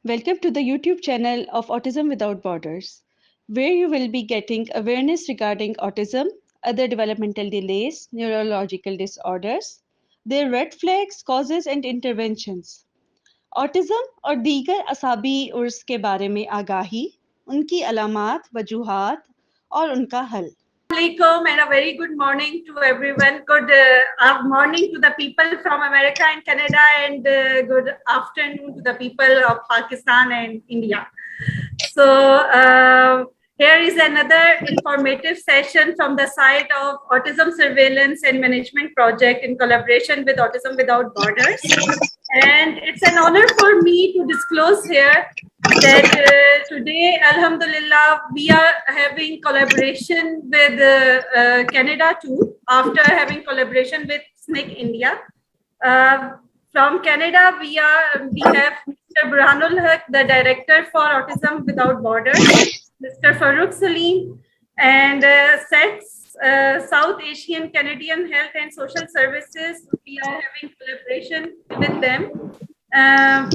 Welcome to the YouTube channel of Autism Without Borders, where you will be getting awareness regarding autism, other developmental delays, neurological disorders, their red flags, causes and interventions. Autism और दीगर असाबी उर्स के बारे में आगाही, उनकी अलामात, वजूहात और उनका हल। Assalamualaikum and a very good morning to everyone. Good morning to the people from America and Canada, and good afternoon to the people of Pakistan and India. So here is another informative session from the site of Autism Surveillance and Management Project in collaboration with Autism Without Borders. And it's an honor for me to disclose here that today, Alhamdulillah, we are having collaboration with Canada too, after having collaboration with SNCC India. From Canada, we have Mr. Burhanul Haq, the Director for Autism Without Borders, Mr. Farooq Salim, and SETS, South Asian Canadian Health and Social Services. We are having collaboration with them.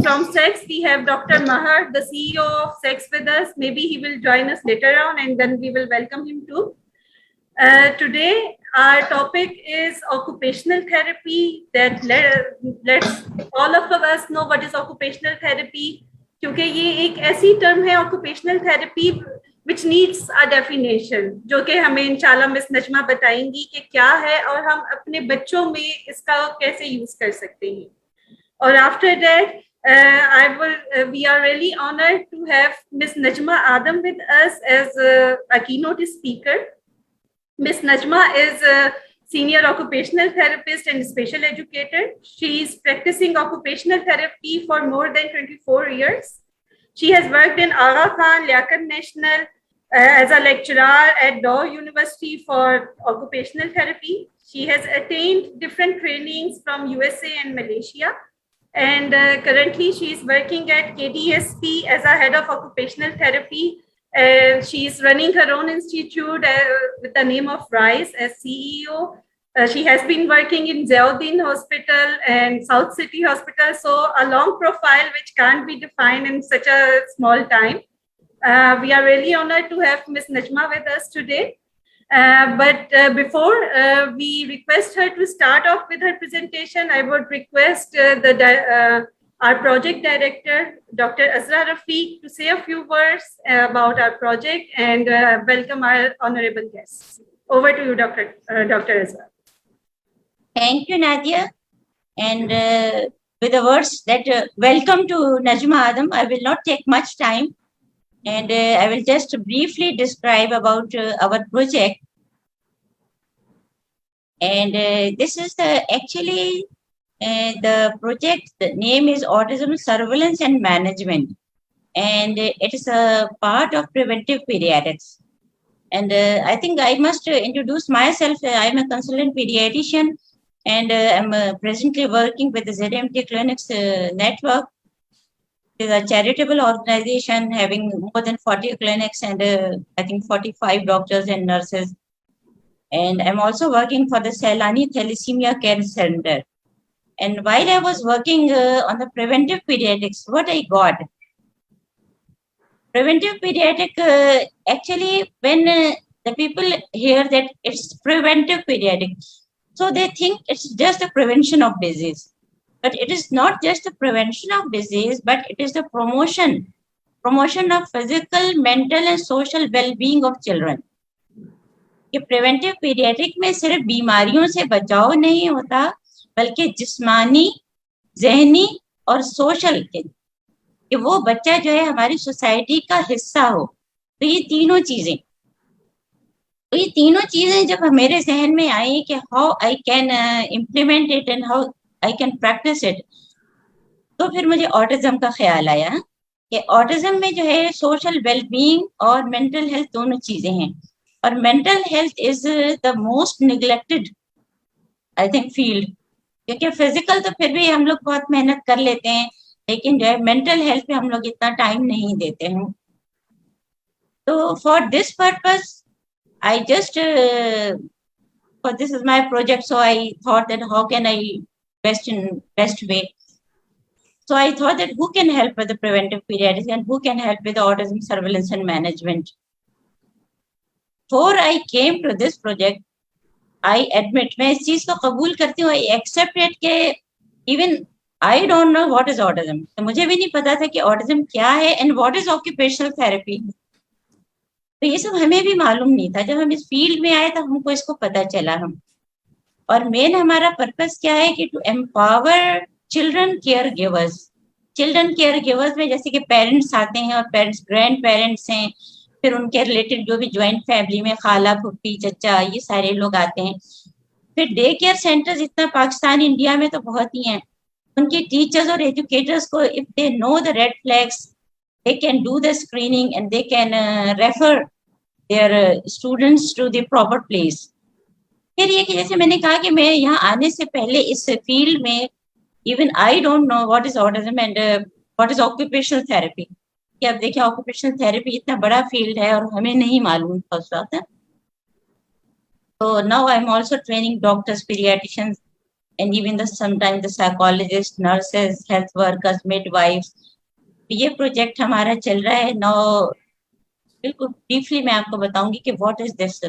From SEX, we have Dr. Mahar, the CEO of SEX with us. Maybe he will join us later on and then we will welcome him too. Today, our topic is occupational therapy. That let's all of us know what is occupational therapy. क्योंकि ये एक ऐसी term है occupational therapy which needs a definition, जो कि हमें इंशाल्लाह miss Najma बताएंगी कि क्या है और हम अपने बच्चों में इसका कैसे यूज कर सकते हैं. और after that, we are really honored to have Miss Najma Adam with us as a keynote speaker. Miss Najma is a senior occupational therapist and special educator. She is practicing occupational therapy for more than 24 years. She has worked in Aga Khan, Liaquat National as a lecturer at Dow University for occupational therapy. She has attained different trainings from USA and Malaysia. And currently she is working at KDSP as a head of occupational therapy. And she is running her own institute with the name of RISE as CEO. She has been working in Ziauddin Hospital and South City Hospital. So a long profile which can't be defined in such a small time. We are really honored to have Ms. Najma with us today. But before we request her to start off with her presentation, I would request our project director, Dr. Azra Rafiq, to say a few words about our project and welcome our honorable guests. Over to you, Dr. Azra. Thank you, Nadia. And with the words that welcome to Najma Adam, I will not take much time. And I will just briefly describe about our project. And this is actually the project. The name is Autism Surveillance and Management. And it is a part of preventive pediatrics. And I think I must introduce myself. I'm a consultant pediatrician and I'm presently working with the ZMT Clinics Network. It is a charitable organization having more than 40 clinics and I think 45 doctors and nurses. And I'm also working for the Sailani Thalassemia Care Center. And while I was working on the preventive pediatrics, what I got? Preventive pediatric, actually, when the people hear that it's preventive pediatric, so they think it's just a prevention of disease. But it is not just the prevention of disease, but it is the promotion of physical, mental and social well-being of children. कि preventive paediatric में सिर्फ बीमारियों से बचाव नहीं होता, बल्कि जिस्मानी, ज़हनी और सोशल कि वो बच्चा जो है हमारी सोसाइटी का हिस्सा हो. तो ये तीनों चीजें जब मेरे जहन में आई कि how I can implement it and how I can practice it, तो फिर मुझे ऑटिज्म का ख्याल आया कि ऑटिज्म में जो है सोशल वेलबींग और मेंटल हेल्थ दोनों चीजें हैं. और mental health is the most neglected I think field, क्योंकि फिजिकल तो फिर भी हम लोग बहुत मेहनत कर लेते हैं, लेकिन जो है मेंटल हेल्थ पे हम लोग इतना टाइम नहीं देते हैं. तो for this purpose I just, for this is my project, so I thought that how can I best way. So I thought that who can help with the preventive pediatrics and who can help with the autism surveillance and management. Before I came to this project, I admit, मैं इस चीज को कबूल करती हूँ, I accept it कि even I don't know what is autism. तो मुझे भी नहीं पता था कि autism क्या है and what is occupational therapy. तो ये सब हमें भी मालूम नहीं था. जब हम इस फील्ड में आए तो हमको इसको पता चला. हम और मेन हमारा पर्पस क्या है कि to empower children care givers. Children care givers में जैसे कि पेरेंट्स आते हैं और पेरेंट्स ग्रैंड पेरेंट्स हैं, फिर उनके रिलेटेड जो भी ज्वाइंट फैमिली में खाला फूफी चचा ये सारे लोग आते हैं. फिर डे केयर सेंटर्स इतना पाकिस्तान इंडिया में तो बहुत ही हैं. उनके टीचर्स और एजुकेटर्स को if they know the red flags they can do the screening and they can refer their students to the proper place. फिर ये कि जैसे मैंने कहा कि मैं यहाँ आने से पहले इस फील्ड में even I don't know what is autism and what is occupational therapy. कि अब देखिए occupational therapy इतना बड़ा फील्ड है और हमें नहीं मालूम था उस वक्त. So now I'm also training doctors, pediatricians and even sometimes the psychologists, nurses, health workers, midwives. ये प्रोजेक्ट हमारा चल रहा है. नो बिल्कुल ब्रीफली मैं आपको बताऊंगी कि what is this.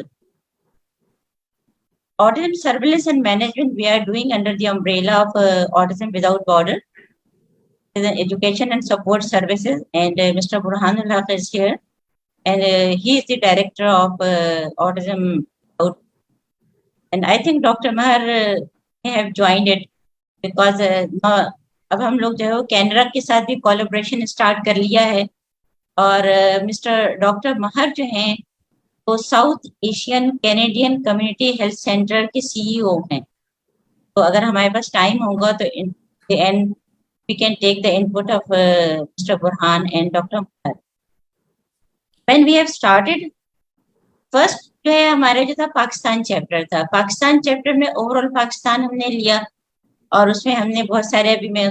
Autism surveillance and management we are doing under the umbrella of autism without border education and support services and mister Burhanul Haq is here and he is the director of autism and I think doctor Maher have joined it because अब हम लोग जो है कैनरा के साथ भी collaboration start कर लिया है और मिस्टर डॉक्टर महर जो हैं वो South Asian Canadian community health center के सीईओ हैं. तो अगर हमारे पास टाइम होगा तो in the end we can take the input of mister Burhan and doctor Mahar. When we have started first जो है हमारे जो था पाकिस्तान चैप्टर था. पाकिस्तान चैप्टर में ओवरऑल पाकिस्तान हमने लिया और उसमें हमने बहुत सारे, अभी मैं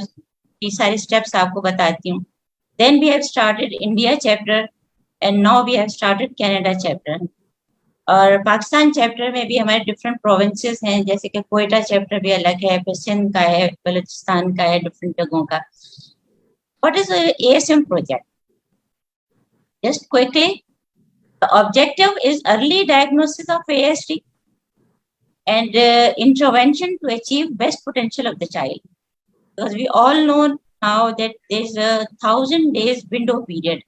ये सारे स्टेप्स आपको बताती हूँ. Then we have started India chapter and now we have started Canada chapter. और पाकिस्तान चैप्टर में भी हमारे डिफरेंट प्रोविंसेस हैं, जैसे कि कोयटा चैप्टर भी अलग है, फिर सिंध का है, बलूचिस्तान का है, डिफरेंट जगहों का. What is ASM project? Just quickly, the objective is early diagnosis of ASD and intervention to achieve best potential of the child, because we all know now that there is a 1000 days window period.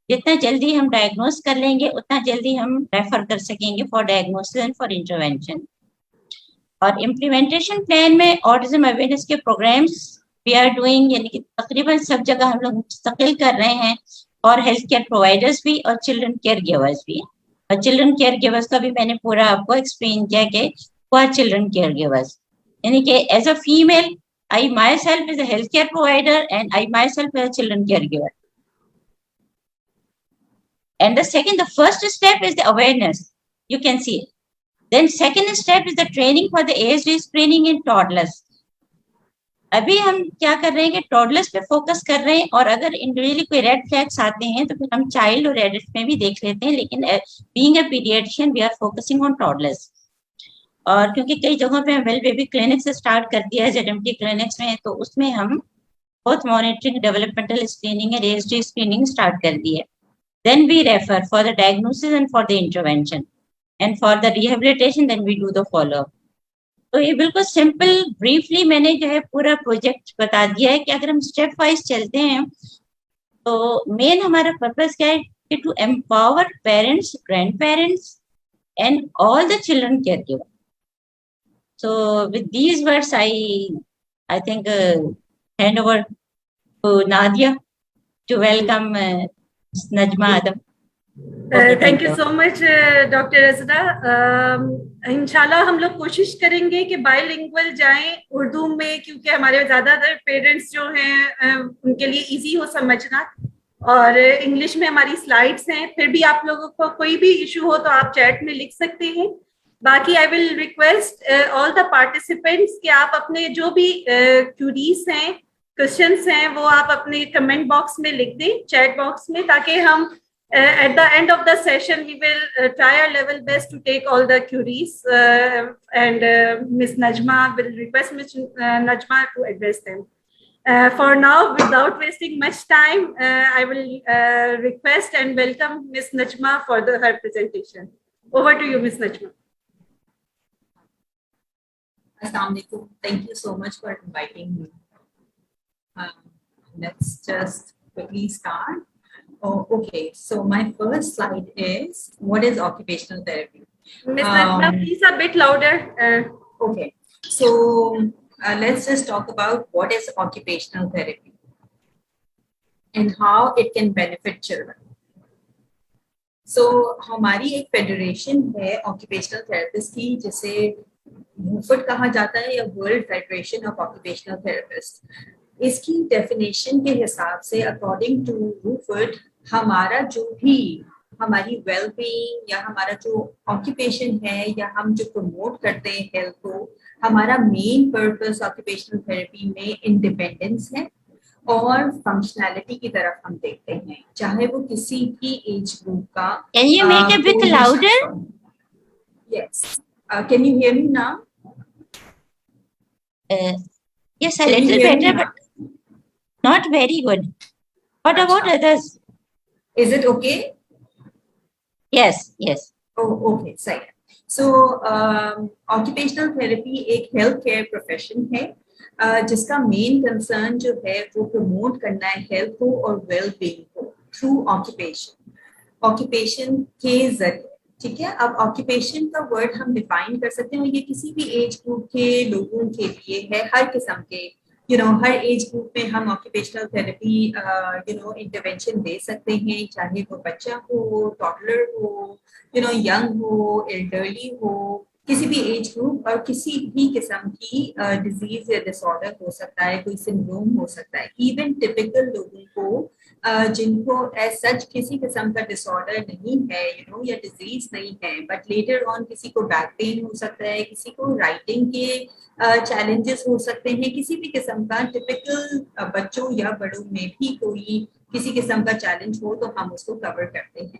जितना जल्दी हम diagnose कर लेंगे उतना जल्दी हम refer कर सकेंगे for diagnosis and for intervention. और इम्प्लीमेंटेशन प्लान में ऑटिज्म अवेयरनेस के प्रोग्राम्स वी आर डूइंग, यानी कि तकरीबन सब जगह हम लोग मुस्तकिल कर रहे हैं, और हेल्थ केयर प्रोवाइडर्स भी और चिल्ड्रन केयर गिवर्स भी. और चिल्ड्रन केयर गिवर्स का भी मैंने पूरा आपको एक्सप्लेन किया कि who are children caregivers. यानी कि as a female, I myself is a healthcare provider and I myself is a children caregiver. And the first step is the awareness. You can see it. Then second step is the training for the ASD screening in toddlers. अभी हम क्या कर रहे हैं कि toddlers पे focus कर रहे हैं, और अगर इंडिविजुअली कोई रेड फ्लैग्स आते हैं तो फिर हम चाइल्ड और एडल्ट में भी देख लेते हैं, लेकिन being a pediatrician we are focusing on toddlers. और क्योंकि कई जगहों पे वेल बेबी क्लिनिक से स्टार्ट कर दिया है ZMT क्लिनिक्स में, तो उसमें हम बहुत monitoring, developmental screening and ASD screening start कर दी है. Then we refer for the diagnosis and for the intervention and for the rehabilitation, then we do the follow up. तो ये बिल्कुल सिंपल ब्रीफली मैंने जो है पूरा प्रोजेक्ट बता दिया है कि अगर हम स्टेप वाइज चलते हैं तो मेन हमारा पर्पस क्या है कि to empower parents, grand parents and all the children care giver. So with these words, I think hand over to Nadia to welcome Najma Adam. Thank you so much, Dr. Azra. इंशाल्लाह हम लोग कोशिश करेंगे कि bilingual जाएं उर्दू में, क्योंकि हमारे ज़्यादातर पेरेंट्स जो हैं उनके लिए इजी हो समझना, और इंग्लिश में हमारी स्लाइड्स हैं. फिर भी आप लोगों को कोई भी इशू हो तो आप चैट में लिख सकते हैं. बाकी I will request all the participants कि आप अपने जो भी क्यूरीज हैं, क्वेश्चंस हैं, वो आप अपने कमेंट बॉक्स में लिख दें, चैट बॉक्स में, ताकि हम at the end of the session we will try our level best to take all the queries, and Ms. Najma will request Ms. Najma to address them. For now, without wasting much time, I will request and welcome Ms. Najma for her presentation. Over to you, Ms. Najma. Assalamu alaikum. Thank you so much for inviting me. Let's just quickly start. Oh, okay, so my first slide is what is occupational therapy? Ms. Najma, please a bit louder. Okay, so let's just talk about what is occupational therapy and how it can benefit children. So हमारी एक federation है occupational therapist की जिसे वूफट कहा जाता है या world federation of occupational therapist. इसकी डेफिनेशन के हिसाब से अकॉर्डिंग टू वूफट हमारा जो भी हमारी वेलबींग या हमारा जो ऑक्यूपेशन है या हम जो प्रमोट करते हैं हेल्थ को, हमारा मेन पर्पस ऑक्यूपेशनल थेरेपी में इंडिपेंडेंस है और फंक्शनैलिटी की तरफ हम देखते हैं, चाहे वो किसी भी एज ग्रुप का। Can you make a bit louder? Yes. Can you hear me now? Yes, a Can you little hear me better, now? but not very good. What about others? Is it okay? Yes, yes. Oh, okay, सही है। So, occupational therapy एक health care profession है जिसका main concern जो है वो promote करना है हेल्थ को और वेल बीइंग को थ्रू ऑक्यूपेशन के जरिए। ठीक है, अब ऑक्यूपेशन का वर्ड हम डिफाइन कर सकते हैं, ये किसी भी एज ग्रुप के लोगों के लिए है, हर किस्म के हर एज ग्रुप में हम ऑक्यूपेशनल थेरेपी इंटरवेंशन दे सकते हैं, चाहे वो बच्चा हो, टॉडलर हो, यंग हो, एल्डरली हो, किसी भी एज ग्रुप और किसी भी किस्म की डिजीज या डिसऑर्डर हो सकता है, कोई सिंड्रोम हो सकता है। इवन टिपिकल लोगों को जिनको एज सच किसी किस्म का डिसऑर्डर नहीं है या डिजीज नहीं है, बट लेटर ऑन किसी को बैक पेन हो सकता है, किसी को राइटिंग के चैलेंजेस हो सकते हैं, किसी भी किस्म का टिपिकल बच्चों या बड़ों में भी कोई किसी किस्म का चैलेंज हो तो हम उसको कवर करते हैं।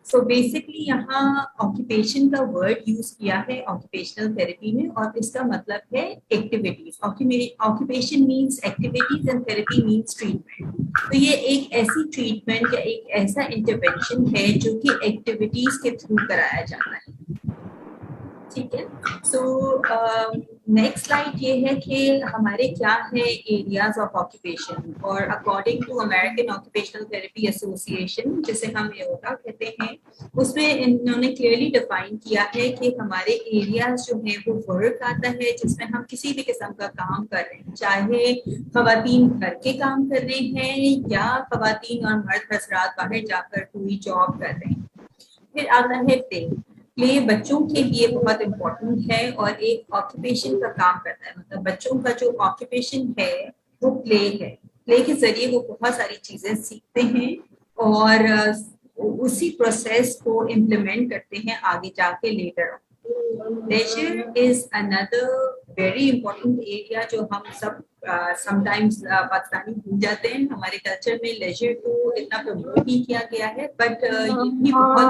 सो बेसिकली यहाँ ऑक्यूपेशन का वर्ड यूज किया है ऑक्यूपेशनल थेरेपी में और इसका मतलब है activities. Occupation means activities and therapy means treatment. तो ये एक ऐसी ट्रीटमेंट या एक ऐसा इंटरवेंशन है जो कि एक्टिविटीज के थ्रू कराया जाता है। ठीक है, सो नेक्स्ट स्लाइड ये है कि हमारे क्या है एरियाज ऑफ ऑक्यूपेशन, और according to American occupational therapy association जिसे हम योगा कहते हैं, उसमें इन्होंने क्लियरली डिफाइन किया है कि हमारे एरियाज जो है वो वर्क आता है जिसमें हम किसी भी किस्म का काम कर रहे हैं, चाहे खवातीन घर के काम कर रहे हैं या खवातीन और मर्द हजरात बाहर जाकर कोई जॉब कर रहे हैं। फिर आता है प्ले बच्चों के लिए बहुत इम्पोर्टेंट है और एक ऑक्यूपेशन का काम करता है, मतलब बच्चों का जो ऑक्यूपेशन है वो प्ले है। प्ले के जरिए वो बहुत सारी चीजें सीखते हैं और उसी प्रोसेस को इम्प्लीमेंट करते हैं आगे जाके later. Leisure is another very important area जो हम सब समटाइम्स पाकिस्तानी भूल जाते हैं। हमारे कल्चर में लेजर को इतना प्रमोट नहीं किया गया है, बट ये भी बहुत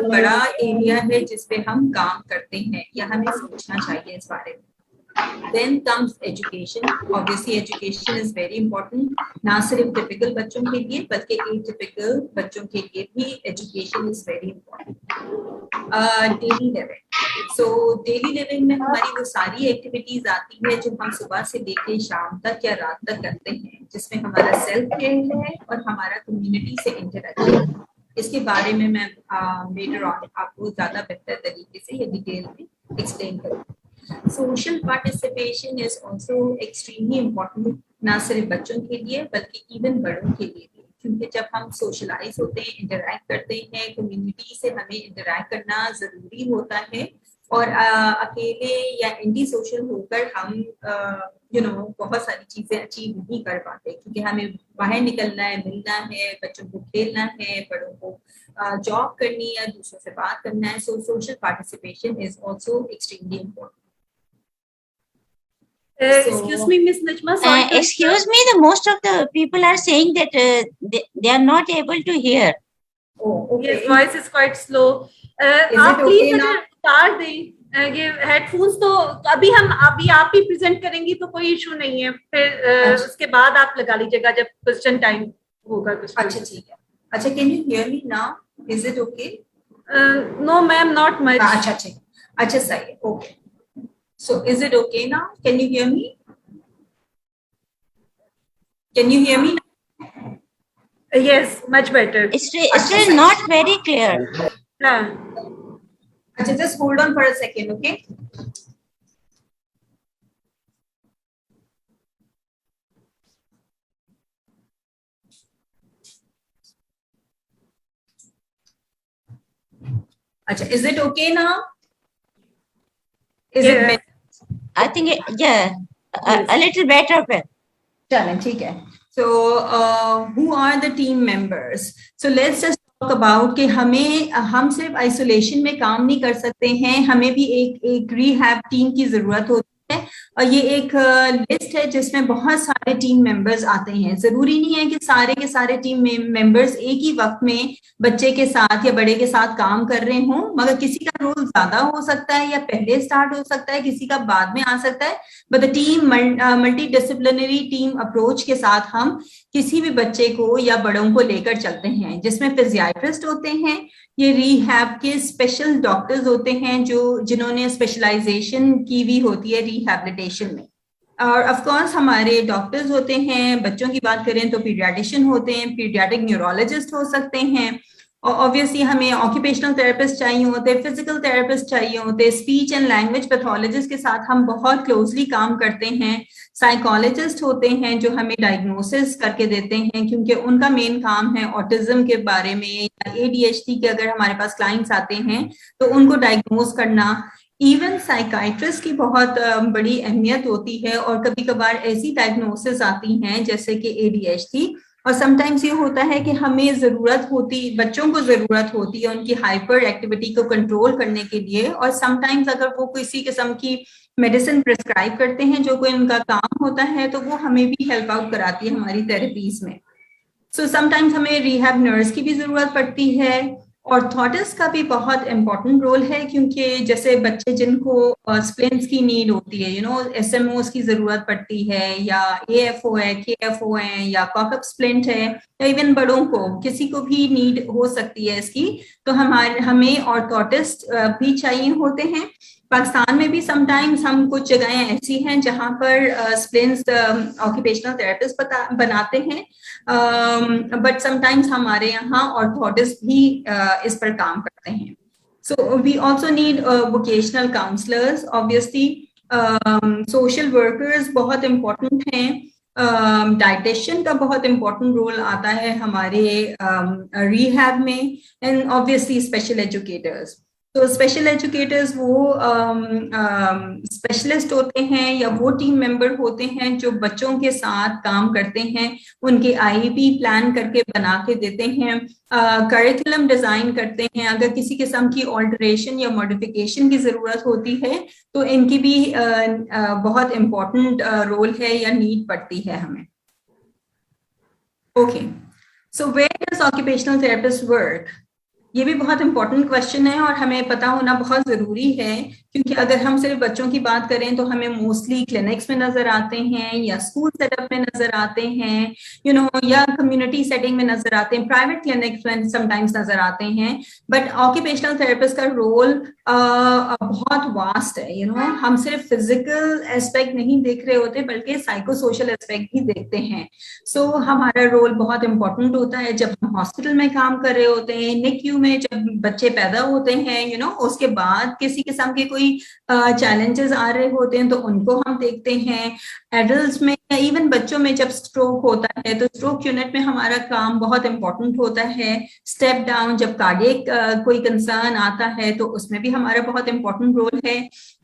बड़ा एरिया है जिसपे हम काम करते हैं या हमें सोचना चाहिए इस बारे में। Then comes education. Obviously, education is very important. ना सिर्फ typical बच्चों के लिए बल्कि atypical बच्चों के लिए भी education is very important. Daily living. So daily living में हमारी वो सारी एक्टिविटीज आती है जो हम सुबह से लेके शाम तक या रात तक करते हैं, जिसमें हमारा सेल्फ केयर है और हमारा कम्युनिटी से इंटरेक्शन है। इसके बारे में मैं लेटर ऑन आपको ज्यादा बेहतर तरीके से या डिटेल में एक्सप्लेन करूँगी। Social participation is also extremely important, ना सिर्फ बच्चों के लिए बल्कि इवन बड़ों के लिए भी, क्योंकि जब हम सोशलाइज होते हैं, इंटरैक्ट करते हैं, कम्युनिटी से हमें इंटरैक्ट करना जरूरी होता है और अकेले या एंटी सोशल होकर हम बहुत सारी चीजें अचीव नहीं कर पाते, क्योंकि हमें बाहर निकलना है, मिलना है, बच्चों को खेलना है, बड़ों को जॉब करनी है, दूसरों से बात करना है। So social participation is also extremely important. Excuse me, Ms. Najma. Excuse me, the most of the people are saying that they are not able to hear. Oh, okay. Yes, voice is quite slow. Is आप it please okay now? उतार दें ये headphones तो अभी आप ही present करेंगी तो कोई इशू नहीं है, फिर उसके बाद आप लगा लीजिएगा जब क्वेश्चन टाइम होगा। अच्छा ठीक है। अच्छा, can you hear me now? Is it okay? No ma'am, not much. अच्छा ठीक, अच्छा सही है, okay. So is it okay now? Can you hear me? Can you hear me? Yes, much better. Still not very clear. हाँ, अच्छा, just hold on for a second, okay? अच्छा, is it okay now? Is it Yes. better? I think, yeah, a little better. चलें, ठीक है। So who are the team members? So let's just talk about कि हम सिर्फ isolation में काम नहीं कर सकते हैं, हमें भी एक रिहैब टीम की जरूरत होती है। और ये एक लिस्ट है जिसमें बहुत सारे टीम मेंबर्स आते हैं। जरूरी नहीं है कि सारे के सारे टीम मेंबर्स एक ही वक्त में बच्चे के साथ या बड़े के साथ काम कर रहे हों, मगर किसी का रोल ज्यादा हो सकता है या पहले स्टार्ट हो सकता है, किसी का बाद में आ सकता है। But the team multi disciplinary team approach के साथ हम किसी भी बच्चे को या बड़ों को लेकर चलते हैं, जिसमें फिजियाट्रिस्ट होते हैं, ये रिहैब के स्पेशल डॉक्टर्स होते हैं जिन्होंने स्पेशलाइजेशन की हुई होती है रिहैबिलिटेशन में। और ऑफ कोर्स हमारे डॉक्टर्स होते हैं, बच्चों की बात करें तो पीडियाट्रिशियन होते हैं, पीडियाट्रिक न्यूरोलॉजिस्ट हो सकते हैं, और ऑब्वियसली हमें ऑक्यूपेशनल थेरेपिस्ट चाहिए होते हैं, फिजिकल थेरेपिस्ट चाहिए होते हैं, स्पीच एंड लैंग्वेज पैथोलॉजिस्ट के साथ हम बहुत क्लोजली काम करते हैं, साइकोलॉजिस्ट होते हैं जो हमें डायग्नोसिस करके देते हैं, क्योंकि उनका मेन काम है ऑटिज्म के बारे में या ADHD के अगर हमारे पास क्लाइंट्स आते हैं तो उनको डायग्नोज करना। इवन साइकाइट्रिस्ट की बहुत बड़ी अहमियत होती है, और कभी कभार ऐसी डायग्नोसिस आती हैं जैसे कि ADHD, और समटाइम्स ये होता है कि हमें बच्चों को जरूरत होती है उनकी हाइपर एक्टिविटी को कंट्रोल करने के लिए, और समटाइम्स अगर वो किसी किस्म की मेडिसिन प्रिस्क्राइब करते हैं जो कोई उनका काम होता है तो वो हमें भी हेल्प आउट कराती है हमारी थेरेपीज में। सो समटाइम्स हमें रिहैब नर्स की भी जरूरत पड़ती है। ऑर्थोटिस्ट का भी बहुत इंपॉर्टेंट रोल है, क्योंकि जैसे बच्चे जिनको स्प्लिंट्स की नीड होती है, SMOs की जरूरत पड़ती है, या AFO है, KFO है, या कॉकअप स्प्लिंट है, या इवन बड़ों को किसी को भी नीड हो सकती है इसकी, तो हमें ऑर्थोटिस्ट भी चाहिए होते हैं। पाकिस्तान में भी समटाइम्स हम कुछ जगहें ऐसी हैं जहां पर स्प्लिंट्स ऑक्यूपेशनल थेरेपिस्ट बनाते हैं, बट समटाइम्स हमारे यहाँ ऑर्थोटिस्ट भी इस पर काम करते हैं। So we also need vocational counsellors, obviously social workers बहुत इम्पोर्टेंट हैं, डाइटिशियन का बहुत इम्पोर्टेंट रोल आता है हमारे रिहैब में, एंड ऑब्वियसली स्पेशल एजुकेटर्स। तो स्पेशल एजुकेटर्स वो स्पेशलिस्ट होते हैं या वो टीम मेंबर होते हैं जो बच्चों के साथ काम करते हैं, उनके IEP प्लान करके बना के देते हैं, करिकुलम डिजाइन करते हैं, अगर किसी किस्म की ऑल्टरेशन या मॉडिफिकेशन की जरूरत होती है तो इनकी भी बहुत इम्पोर्टेंट रोल है या नीड पड़ती है हमें। Okay, so where does occupational therapist work? ये भी बहुत इंपॉर्टेंट क्वेश्चन है और हमें पता होना बहुत जरूरी है, क्योंकि अगर हम सिर्फ बच्चों की बात करें तो हमें मोस्टली क्लिनिक्स में नजर आते हैं, या स्कूल सेटअप में नजर आते हैं, या कम्युनिटी सेटिंग में नजर आते हैं, प्राइवेट क्लिनिक्स में समटाइम्स नजर आते हैं। बट ऑक्यूपेशनल थेरेपिस्ट का रोल बहुत वास्ट है। हम सिर्फ फिजिकल एस्पेक्ट नहीं देख रहे होते बल्कि साइको सोशल एस्पेक्ट भी देखते हैं। सो हमारा रोल बहुत इंपॉर्टेंट होता है जब हम हॉस्पिटल में काम कर रहे होते हैं, NICU में जब बच्चे पैदा होते हैं, उसके बाद किसी किस्म के कोई चैलेंजेस आ रहे होते हैं तो उनको हम देखते हैं। एडल्ट्स में या इवन बच्चों में जब स्ट्रोक होता है तो स्ट्रोक यूनिट में हमारा काम बहुत इंपॉर्टेंट होता है। स्टेप डाउन जब कार्डियक कोई कंसर्न आता है तो उसमें भी हमारा बहुत इंपॉर्टेंट रोल है।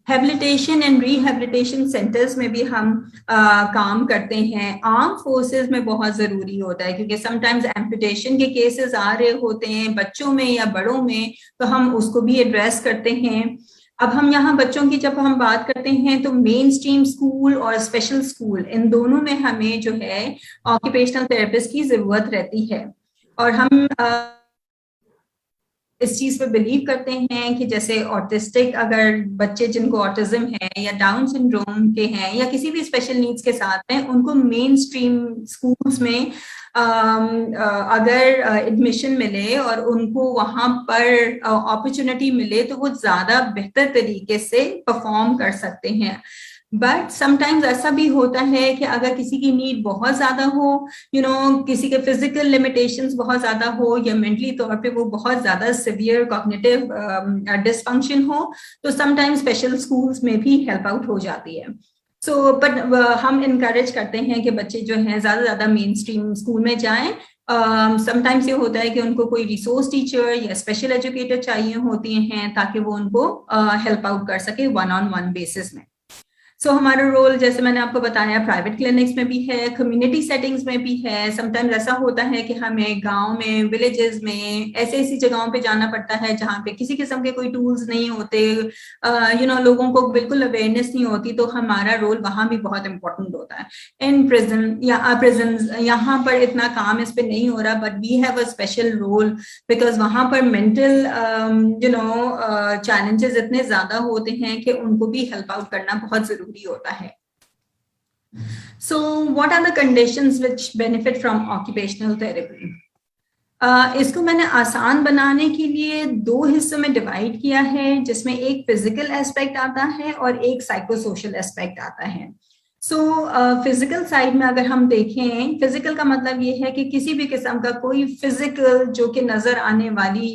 हैबिलिटेशन एंड रिहैबिलिटेशन सेंटर्स में भी हम काम करते हैं। आर्म फोर्सेस में बहुत जरूरी होता है, क्योंकि समटाइम्स एम्पुटेशन के केसेस आ रहे होते हैं बच्चों में या बड़ों में, तो हम उसको भी एड्रेस करते हैं। अब हम यहाँ बच्चों की जब हम बात करते हैं तो मेन स्ट्रीम स्कूल और स्पेशल स्कूल, इन दोनों में हमें जो है ऑक्यूपेशनल थेरेपिस्ट की जरूरत रहती है। और हम इस चीज पे बिलीव करते हैं कि जैसे ऑटिस्टिक अगर बच्चे जिनको ऑटिज्म है या डाउन सिंड्रोम के हैं या किसी भी स्पेशल नीड्स के साथ हैं, उनको मेन स्ट्रीम स्कूल्स में अगर एडमिशन मिले और उनको वहां पर अपॉर्चुनिटी मिले तो वो ज्यादा बेहतर तरीके से परफॉर्म कर सकते हैं। बट समटाइम्स ऐसा भी होता है कि अगर किसी की नीड बहुत ज्यादा हो, किसी के फिजिकल लिमिटेशंस बहुत ज्यादा हो या मेंटली तौर पे वो बहुत ज्यादा सिवियर कॉग्निटिव डिसफंक्शन हो, तो समटाइम्स स्पेशल स्कूल्स में भी हेल्प आउट हो जाती है। बट हम इनकरेज करते हैं कि बच्चे जो हैं ज्यादा मेन स्ट्रीम स्कूल में जाएं। समटाइम्स ये होता है कि उनको कोई रिसोर्स टीचर या स्पेशल एजुकेटर चाहिए होती हैं ताकि वो उनको हेल्प आउट कर सके 1-on-1 बेसिस में। हमारा रोल जैसे मैंने आपको बताया प्राइवेट क्लिनिक्स में भी है, कम्युनिटी सेटिंग्स में भी है। समटाइम्स ऐसा होता है कि हमें गांव में, विलेजेस में ऐसी जगहों पे जाना पड़ता है जहाँ पे किसी किस्म के कोई टूल्स नहीं होते, लोगों को बिल्कुल अवेयरनेस नहीं होती, तो हमारा रोल वहाँ भी बहुत इंपॉर्टेंट होता है। इन प्रिजन यहाँ पर इतना काम इस पे नहीं हो रहा, but we have a special role because वहाँ पर मेंटल चैलेंजेस इतने ज्यादा होते हैं कि उनको भी हेल्प आउट करना बहुत जरूरी होता है। So what are the conditions which benefit from occupational therapy? इसको मैंने आसान बनाने के लिए 2 हिस्सों में डिवाइड किया है, जिसमें एक फिजिकल एस्पेक्ट आता है और एक साइकोसोशल एस्पेक्ट आता है। फिजिकल साइड में अगर हम देखें, फिजिकल का मतलब ये है कि किसी भी किस्म का कोई फिजिकल जो कि नजर आने वाली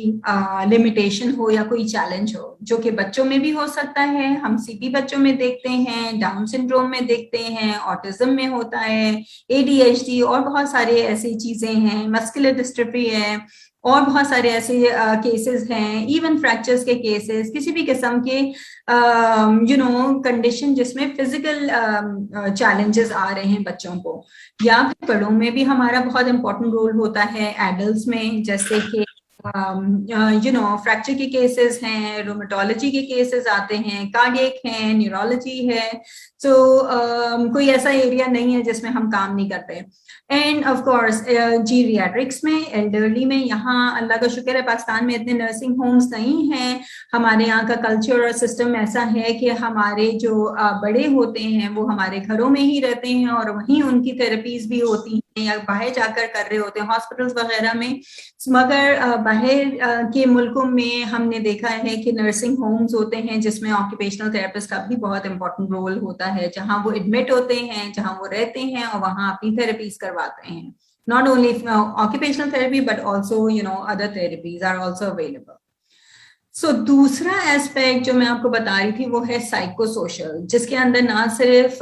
लिमिटेशन हो या कोई चैलेंज हो, जो कि बच्चों में भी हो सकता है, हम सीपी बच्चों में देखते हैं, डाउन सिंड्रोम में देखते हैं, ऑटिज्म में होता है, ADHD और बहुत सारे ऐसी चीजें हैं, मस्कुलर डिस्ट्रॉफी है और बहुत सारे ऐसे केसेस हैं, इवन फ्रैक्चर्स के केसेस, किसी भी किस्म के कंडीशन जिसमें फिजिकल चैलेंजेस आ रहे हैं बच्चों को। या फिर बड़ों में भी हमारा बहुत इंपॉर्टेंट रोल होता है, एडल्ट्स में, जैसे कि फ्रैक्चर के केसेस हैं, रोमेटोलॉजी के केसेस आते हैं, कार्डियक हैं, न्यूरोलॉजी है। कोई ऐसा एरिया नहीं है जिसमें हम काम नहीं करते। एंड ऑफ कोर्स जीरियाट्रिक्स में, एल्डरली में, यहाँ अल्लाह का शुक्र है पाकिस्तान में इतने नर्सिंग होम्स नहीं हैं। हमारे यहाँ का कल्चर और सिस्टम ऐसा है कि हमारे जो बड़े होते हैं वो हमारे घरों में ही रहते हैं और वहीं उनकी थेरेपीज भी होती हैं या बाहर जाकर कर रहे होते हैं हॉस्पिटल्स वगैरह में। मगर बाहर के मुल्कों में हमने देखा है कि नर्सिंग होम्स होते हैं जिसमें ऑक्यूपेशनल थेरेपिस्ट का भी बहुत इंपॉर्टेंट रोल होता है, जहाँ वो एडमिट होते हैं, जहाँ वो रहते हैं और वहाँ अपनी थेरेपीज करवाते हैं। Not only occupational therapy but also other therapies are also available. दूसरा एस्पेक्ट जो मैं आपको बता रही थी वो है साइकोसोशल, जिसके अंदर ना सिर्फ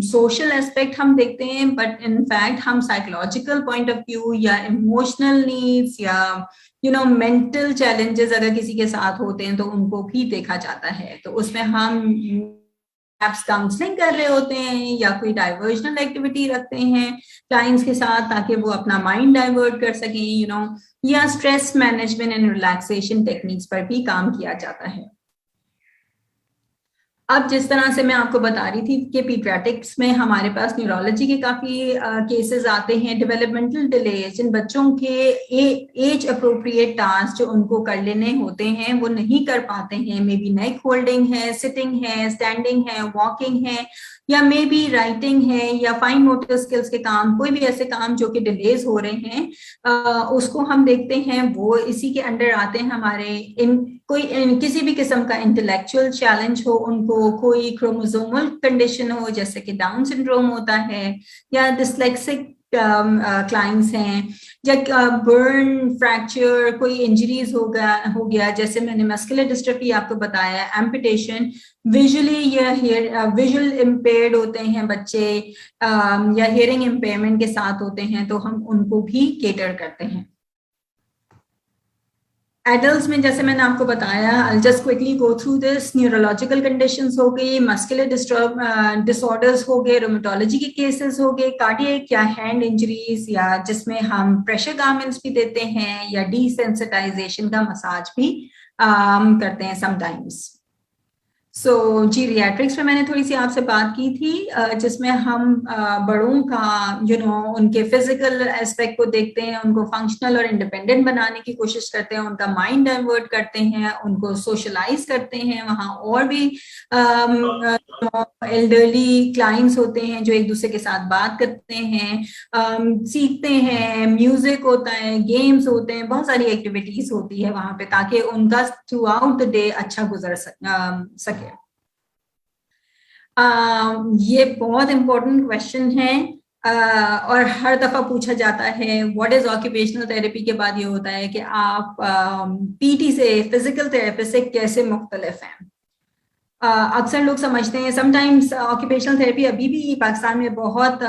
सोशल एस्पेक्ट हम देखते हैं बट इनफैक्ट हम साइकोलॉजिकल पॉइंट ऑफ व्यू या इमोशनल नीड्स या मेंटल चैलेंजेस अगर किसी के साथ होते हैं तो उनको भी देखा जाता है। तो उसमें हम काउंसलिंग कर रहे होते हैं या कोई डाइवर्जनल एक्टिविटी रखते हैं क्लाइंट्स के साथ ताकि वो अपना माइंड डाइवर्ट कर सकें, या stress management and relaxation techniques पर भी काम किया जाता है। अब जिस तरह से मैं आपको बता रही थी कि पीडियाट्रिक्स में हमारे पास न्यूरोलॉजी के काफी केसेस आते हैं, डेवलपमेंटल डिले, जिन बच्चों के एज अप्रोप्रिएट टास्क जो उनको कर लेने होते हैं वो नहीं कर पाते हैं। मे बी नेक होल्डिंग है, सिटिंग है, स्टैंडिंग है, वॉकिंग है, या मे बी राइटिंग है, या फाइन मोटर स्किल्स के काम, कोई भी ऐसे काम जो कि डिलेज हो रहे हैं उसको हम देखते हैं, वो इसी के अंडर आते हैं हमारे। किसी भी किस्म का इंटेलेक्चुअल चैलेंज हो, उनको कोई क्रोमोसोमल कंडीशन हो जैसे कि डाउन सिंड्रोम होता है, या डिस्लेक्सिक क्लाइंट्स हैं, या बर्न, फ्रैक्चर, कोई इंजरीज हो गया जैसे मैंने मस्कुलर डिस्ट्रॉफी आपको बताया, एम्पुटेशन, विजुअली या विजुअल इम्पेयर्ड होते हैं बच्चे, या हियरिंग इम्पेयरमेंट के साथ होते हैं, तो हम उनको भी केटर करते हैं। एडल्ट्स में जैसे मैंने आपको बताया, I'll just quickly go through this, neurological conditions हो गई, मस्कुलर डिसऑर्डर्स हो गए, रोमेटोलॉजी के केसेस हो गए, कार्डियक या हैंड इंजरीज, या जिसमें हम प्रेशर गार्मेंट्स भी देते हैं, या डिसेंसिटाइजेशन का मसाज भी करते हैं समटाइम्स। जीरियाट्रिक्स पे मैंने थोड़ी सी आपसे बात की थी, जिसमें हम बड़ों का उनके फिजिकल एस्पेक्ट को देखते हैं, उनको फंक्शनल और इंडिपेंडेंट बनाने की कोशिश करते हैं, उनका माइंड डाइवर्ट करते हैं, उनको सोशलाइज करते हैं। वहाँ और भी एल्डरली क्लाइंट्स होते हैं जो एक दूसरे के साथ बात करते हैं, सीखते हैं, म्यूजिक होता है, गेम्स होते हैं, बहुत सारी एक्टिविटीज होती है वहाँ पे, ताकि उनका थ्रू आउट द डे अच्छा गुजर सके। ये बहुत इम्पोर्टेंट क्वेश्चन है, और हर दफा पूछा जाता है। व्हाट इज ऑक्यूपेशनल थेरेपी के बाद ये होता है कि आप पीटी से, फिजिकल थेरेपिस्ट से कैसे मुख्तलिफ हैं। अक्सर लोग समझते हैं, समटाइम्स ऑक्यूपेशनल थेरेपी अभी भी पाकिस्तान में बहुत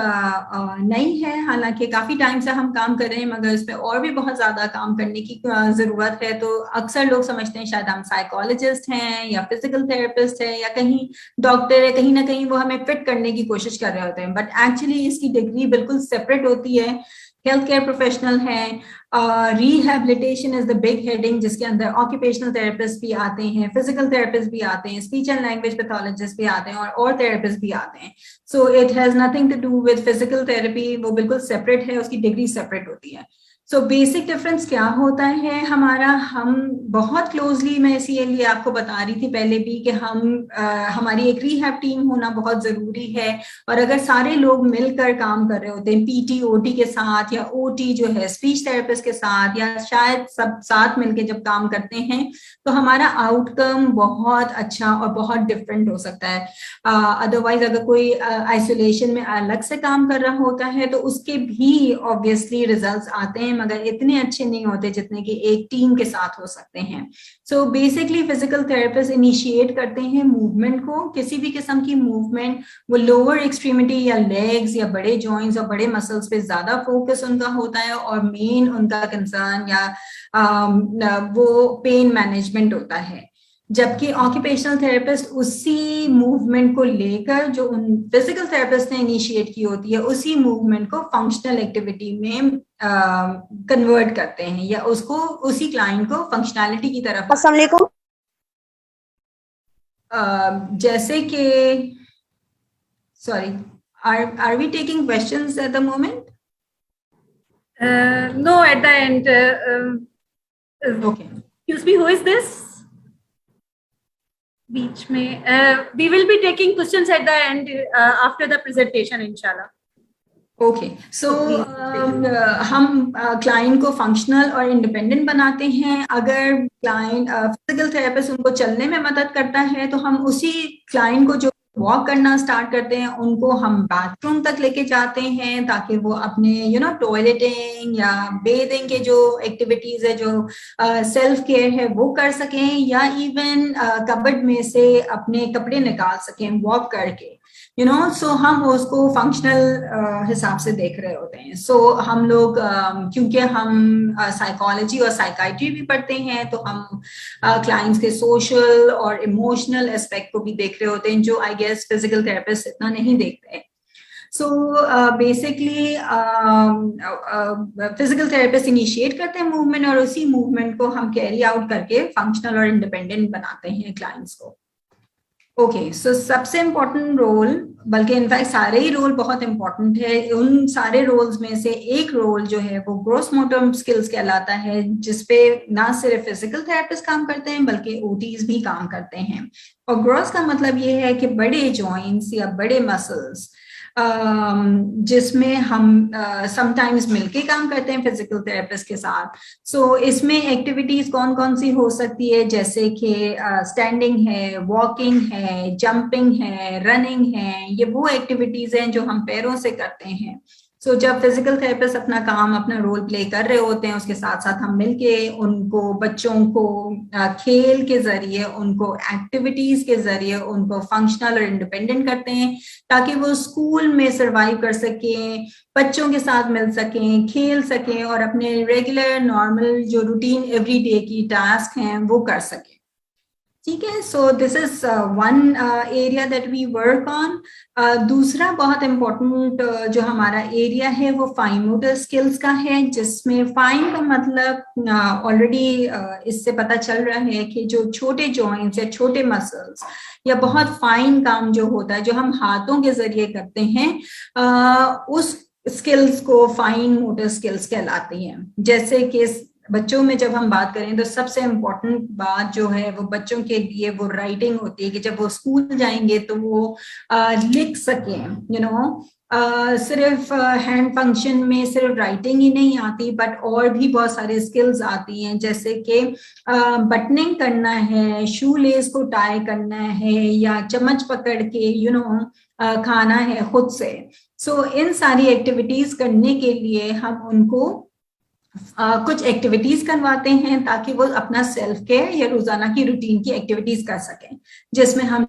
नई है, हालांकि काफ़ी टाइम से हम काम कर रहे हैं, मगर इस पर और भी बहुत ज़्यादा काम करने की ज़रूरत है। तो अक्सर लोग समझते हैं शायद हम साइकोलॉजिस्ट हैं या फिजिकल थेरेपिस्ट है या कहीं डॉक्टर है, कहीं ना कहीं वो हमें फिट करने की कोशिश कर रहे होते हैं, बट एक्चुअली इसकी डिग्री बिल्कुल सेपरेट होती है। हेल्थ केयर प्रोफेशनल है, rehabilitation is the big heading, जिसके अंदर ऑक्यूपेशनल थेरेपिस्ट भी आते हैं, फिजिकल थेरेपिस्ट भी आते हैं, स्पीच एंड लैंग्वेज पैथोलॉजिस्ट भी आते हैं, और थेरेपिस्ट भी आते हैं। So it has nothing to do with physical therapy, वो बिल्कुल सेपरेट है, उसकी डिग्री सेपरेट होती है। सो बेसिक डिफरेंस क्या होता है हमारा, हम बहुत क्लोजली, मैं इसीलिए आपको बता रही थी पहले भी कि हमारी एक रीहैब टीम होना बहुत जरूरी है, और अगर सारे लोग मिलकर काम कर रहे होते हैं, पीटी ओटी के साथ, या ओटी जो है स्पीच थेरेपिस्ट के साथ, या शायद सब साथ मिलकर जब काम करते हैं, तो हमारा आउटकम बहुत अच्छा और बहुत डिफरेंट हो सकता है। अदरवाइज अगर कोई आइसोलेशन में अलग से काम कर रहा होता है तो उसके भी ऑब्वियसली रिजल्ट्स आते हैं, मगर इतने अच्छे नहीं होते जितने कि एक टीम के साथ हो सकते हैं। So basically physical therapist initiate करते हैं मूवमेंट को, किसी भी किस्म की मूवमेंट, वो लोअर एक्सट्रीमिटी या लेग्स या बड़े जॉइंट्स और बड़े मसल्स पे ज्यादा फोकस उनका होता है, और मेन उनका कंसर्न या वो पेन मैनेजमेंट होता है। जबकि ऑक्यूपेशनल थेरेपिस्ट उसी मूवमेंट को लेकर जो उन फिजिकल थेरेपिस्ट ने इनिशिएट की होती है, उसी मूवमेंट को फंक्शनल एक्टिविटी में कन्वर्ट करते हैं, या उसको, उसी क्लाइंट को फंक्शनैलिटी की तरफ। अस्सलाम वालेकुम। जैसे कि, sorry, are we taking questions at the moment? No, at the end. Okay. Excuse me, who is this? बीच में we will be taking questions at the end after the presentation, inshallah. Okay, so हम client को functional और independent बनाते हैं। अगर client physical therapist उनको चलने में मदद करता है, तो हम उसी क्लाइंट को जो वॉक करना स्टार्ट करते हैं, उनको हम बाथरूम तक लेके जाते हैं, ताकि वो अपने टॉयलेटिंग या बेदिंग के जो एक्टिविटीज है, जो सेल्फ केयर है, वो कर सकें, या इवन कबर्ड में से अपने कपड़े निकाल सकें वॉक करके, सो हम उसको फंक्शनल हिसाब से देख रहे होते हैं। सो हम लोग क्योंकि हम साइकोलॉजी और साइकाइट्री भी पढ़ते हैं, तो हम क्लाइंट्स के सोशल और इमोशनल एस्पेक्ट को भी देख रहे होते हैं, जो आई गेस फिजिकल थेरेपिस्ट इतना नहीं देखते हैं। So basically physical therapist initiate करते हैं मूवमेंट, और उसी मूवमेंट को हम कैरी आउट करके फंक्शनल और इंडिपेंडेंट बनाते हैं क्लाइंट्स को। ओके, सो सबसे इम्पोर्टेंट रोल, बल्कि इनफैक्ट सारे ही रोल बहुत इम्पोर्टेंट है, उन सारे रोल्स में से एक रोल जो है वो ग्रॉस मोटर स्किल्स कहलाता है, जिसपे ना सिर्फ फिजिकल थेरेपिस्ट काम करते हैं बल्कि ओटीज भी काम करते हैं। और ग्रॉस का मतलब ये है कि बड़े जॉइंट्स या बड़े मसल्स, जिसमें हम समटाइम्स मिलके काम करते हैं फिजिकल थेरेपिस्ट के साथ। सो इसमें एक्टिविटीज कौन कौन सी हो सकती है, जैसे कि स्टैंडिंग है, वॉकिंग है, जंपिंग है, रनिंग है, ये वो एक्टिविटीज हैं जो हम पैरों से करते हैं। सो जब फिजिकल थेरेपिस्ट अपना काम, अपना रोल प्ले कर रहे होते हैं, उसके साथ साथ हम मिलके उनको, बच्चों को खेल के जरिए, उनको एक्टिविटीज के जरिए उनको फंक्शनल और इंडिपेंडेंट करते हैं, ताकि वो स्कूल में सरवाइव कर सकें, बच्चों के साथ मिल सकें, खेल सकें, और अपने रेगुलर नॉर्मल जो रूटीन एवरीडे की टास्क हैं वो कर सकें। ठीक है, so this is one area that we work on. दूसरा बहुत इम्पोर्टेंट जो हमारा एरिया है वो फाइन मोटर स्किल्स का है, जिसमें फाइन का मतलब ऑलरेडी इससे पता चल रहा है कि जो छोटे जॉइंट्स या छोटे मसल्स या बहुत फाइन काम जो होता है जो हम हाथों के जरिए करते हैं, उस स्किल्स को फाइन मोटर स्किल्स कहलाती हैं। जैसे कि बच्चों में जब हम बात करें तो सबसे इम्पोर्टेंट बात जो है वो बच्चों के लिए वो राइटिंग होती है, कि जब वो स्कूल जाएंगे तो वो लिख सकें। यू नो, सिर्फ हैंड फंक्शन में सिर्फ राइटिंग ही नहीं आती, बट और भी बहुत सारे स्किल्स आती हैं, जैसे कि बटनिंग करना है, शू लेस को टाई करना है, या चम्मच पकड़ के खाना है खुद से। सो इन सारी एक्टिविटीज करने के लिए हम उनको कुछ एक्टिविटीज करवाते हैं ताकि वो अपना सेल्फ केयर या रोजाना की रूटीन की एक्टिविटीज कर सकें, जिसमें हम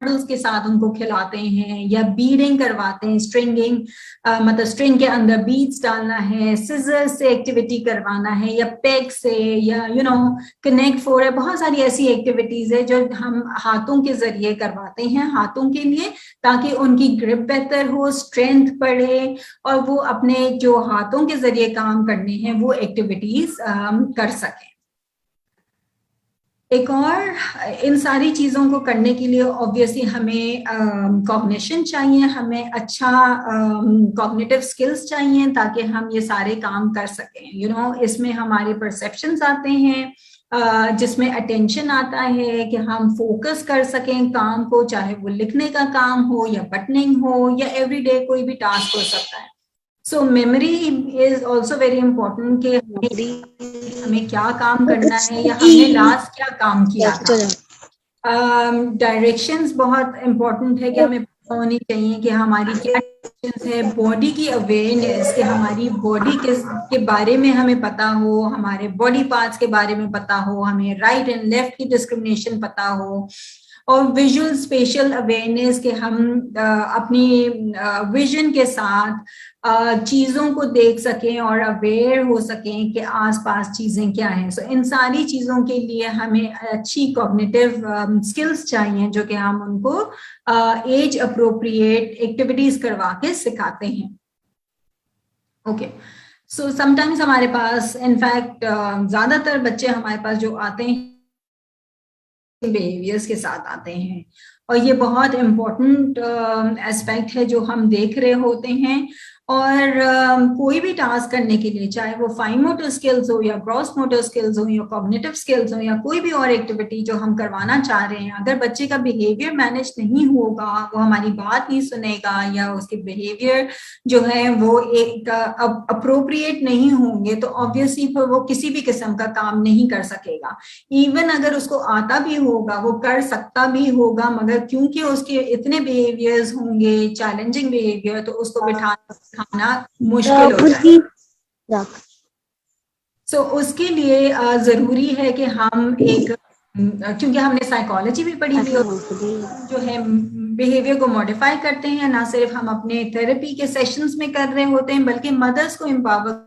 के साथ उनको खिलाते हैं या बीडिंग करवाते हैं, स्ट्रिंगिंग, मतलब स्ट्रिंग के अंदर बीड्स डालना है, सिजर से एक्टिविटी करवाना है, या पेग से, या कनेक्ट फोर है। बहुत सारी ऐसी एक्टिविटीज है जो हम हाथों के जरिए करवाते हैं हाथों के लिए, ताकि उनकी ग्रिप बेहतर हो, स्ट्रेंथ बढ़े, और वो अपने जो हाथों के जरिए काम करने हैं वो एक्टिविटीज कर सकें। एक और इन सारी चीजों को करने के लिए ऑब्वियसली हमें कॉग्निशन चाहिए, हमें अच्छा कॉग्निटिव स्किल्स चाहिए ताकि हम ये सारे काम कर सकें। इसमें हमारे परसेप्शंस आते हैं, जिसमें अटेंशन आता है कि हम फोकस कर सकें काम को, चाहे वो लिखने का काम हो या बटनिंग हो या एवरीडे कोई भी टास्क हो सकता है। So memory is also very important, कि हमें क्या काम करना है या हमने लास्ट क्या काम किया था। डायरेक्शंस बहुत इंपॉर्टेंट है कि हमें पता होनी चाहिए कि हमारी क्या डायरेक्शंस है। बॉडी की अवेयरनेस, कि हमारी बॉडी के बारे में हमें पता हो, हमारे बॉडी पार्ट्स के बारे में पता हो, हमें राइट एंड लेफ्ट की डिस्क्रिमिनेशन पता हो। और विजुअल स्पेशल अवेयरनेस, के हम अपनी विजन के साथ चीजों को देख सकें और अवेयर हो सकें कि आसपास चीजें क्या हैं। सो इन सारी चीजों के लिए हमें अच्छी कॉग्निटिव स्किल्स चाहिए, जो कि हम उनको एज अप्रोप्रिएट एक्टिविटीज करवा के सिखाते हैं। ओके, सो समटाइम्स हमारे पास, इनफैक्ट ज्यादातर बच्चे हमारे पास जो आते हैं बिहेवियर्स के साथ आते हैं, और ये बहुत इम्पोर्टेंट एस्पेक्ट है जो हम देख रहे होते हैं। और कोई भी टास्क करने के लिए, चाहे वो फाइन मोटर स्किल्स हो या ग्रॉस मोटर स्किल्स हो या कॉग्निटिव स्किल्स हो या कोई भी और एक्टिविटी जो हम करवाना चाह रहे हैं, अगर बच्चे का बिहेवियर मैनेज नहीं होगा, वो हमारी बात नहीं सुनेगा, या उसके बिहेवियर जो है वो एक अप्रोप्रिएट नहीं होंगे, तो ऑब्वियसली फिर वो किसी भी किस्म का काम नहीं कर सकेगा। इवन अगर उसको आता भी होगा, वो कर सकता भी होगा, मगर क्योंकि उसके इतने बिहेवियर्स होंगे, चैलेंजिंग बिहेवियर, तो उसको बिठाना खाना मुश्किल हो जाए। सो उसके लिए जरूरी है कि हम एक, क्योंकि हमने साइकोलॉजी भी पढ़ी थी, जो है बिहेवियर को मॉडिफाई करते हैं, ना सिर्फ हम अपने थेरेपी के सेशंस में कर रहे होते हैं, बल्कि मदर्स को एम्पावर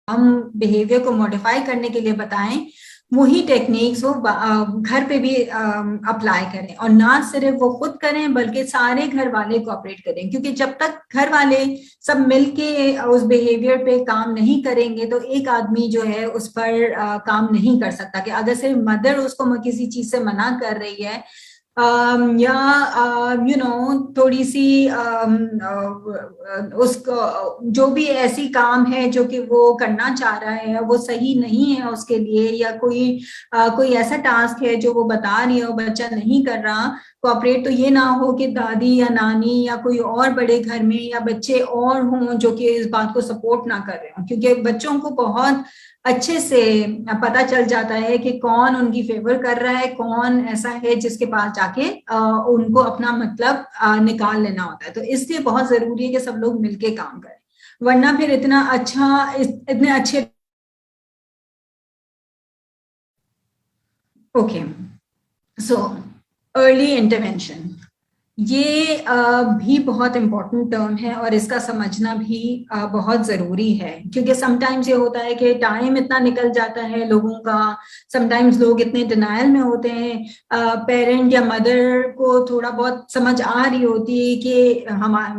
हम बिहेवियर को मॉडिफाई करने के लिए बताएं, वही टेक्निक्स वो घर पे भी अप्लाई करें, और ना सिर्फ वो खुद करें बल्कि सारे घर वाले कोऑपरेट करें। क्योंकि जब तक घर वाले सब मिलके उस बिहेवियर पे काम नहीं करेंगे, तो एक आदमी जो है उस पर काम नहीं कर सकता। कि अगर सिर्फ मदर उसको किसी चीज से मना कर रही है, या थोड़ी सी उसको जो भी ऐसी काम है जो कि वो करना चाह रहा है वो सही नहीं है उसके लिए, या कोई ऐसा टास्क है जो वो बता रही है और बच्चा नहीं कर रहा कोऑपरेट, तो ये ना हो कि दादी या नानी या कोई और बड़े घर में या बच्चे और हों जो कि इस बात को सपोर्ट ना कर रहे हों। क्योंकि बच्चों को बहुत अच्छे से पता चल जाता है कि कौन उनकी फेवर कर रहा है, कौन ऐसा है जिसके पास जाके उनको अपना मतलब निकाल लेना होता है। तो इसलिए बहुत जरूरी है कि सब लोग मिलके काम करें, वरना फिर इतने अच्छे ओके। सो अर्ली इंटरवेंशन, ये भी बहुत इम्पोर्टेंट टर्म है और इसका समझना भी बहुत ज़रूरी है, क्योंकि समटाइम्स ये होता है कि टाइम इतना निकल जाता है लोगों का, समटाइम्स लोग इतने डिनायल में होते हैं, पेरेंट या मदर को थोड़ा बहुत समझ आ रही होती है कि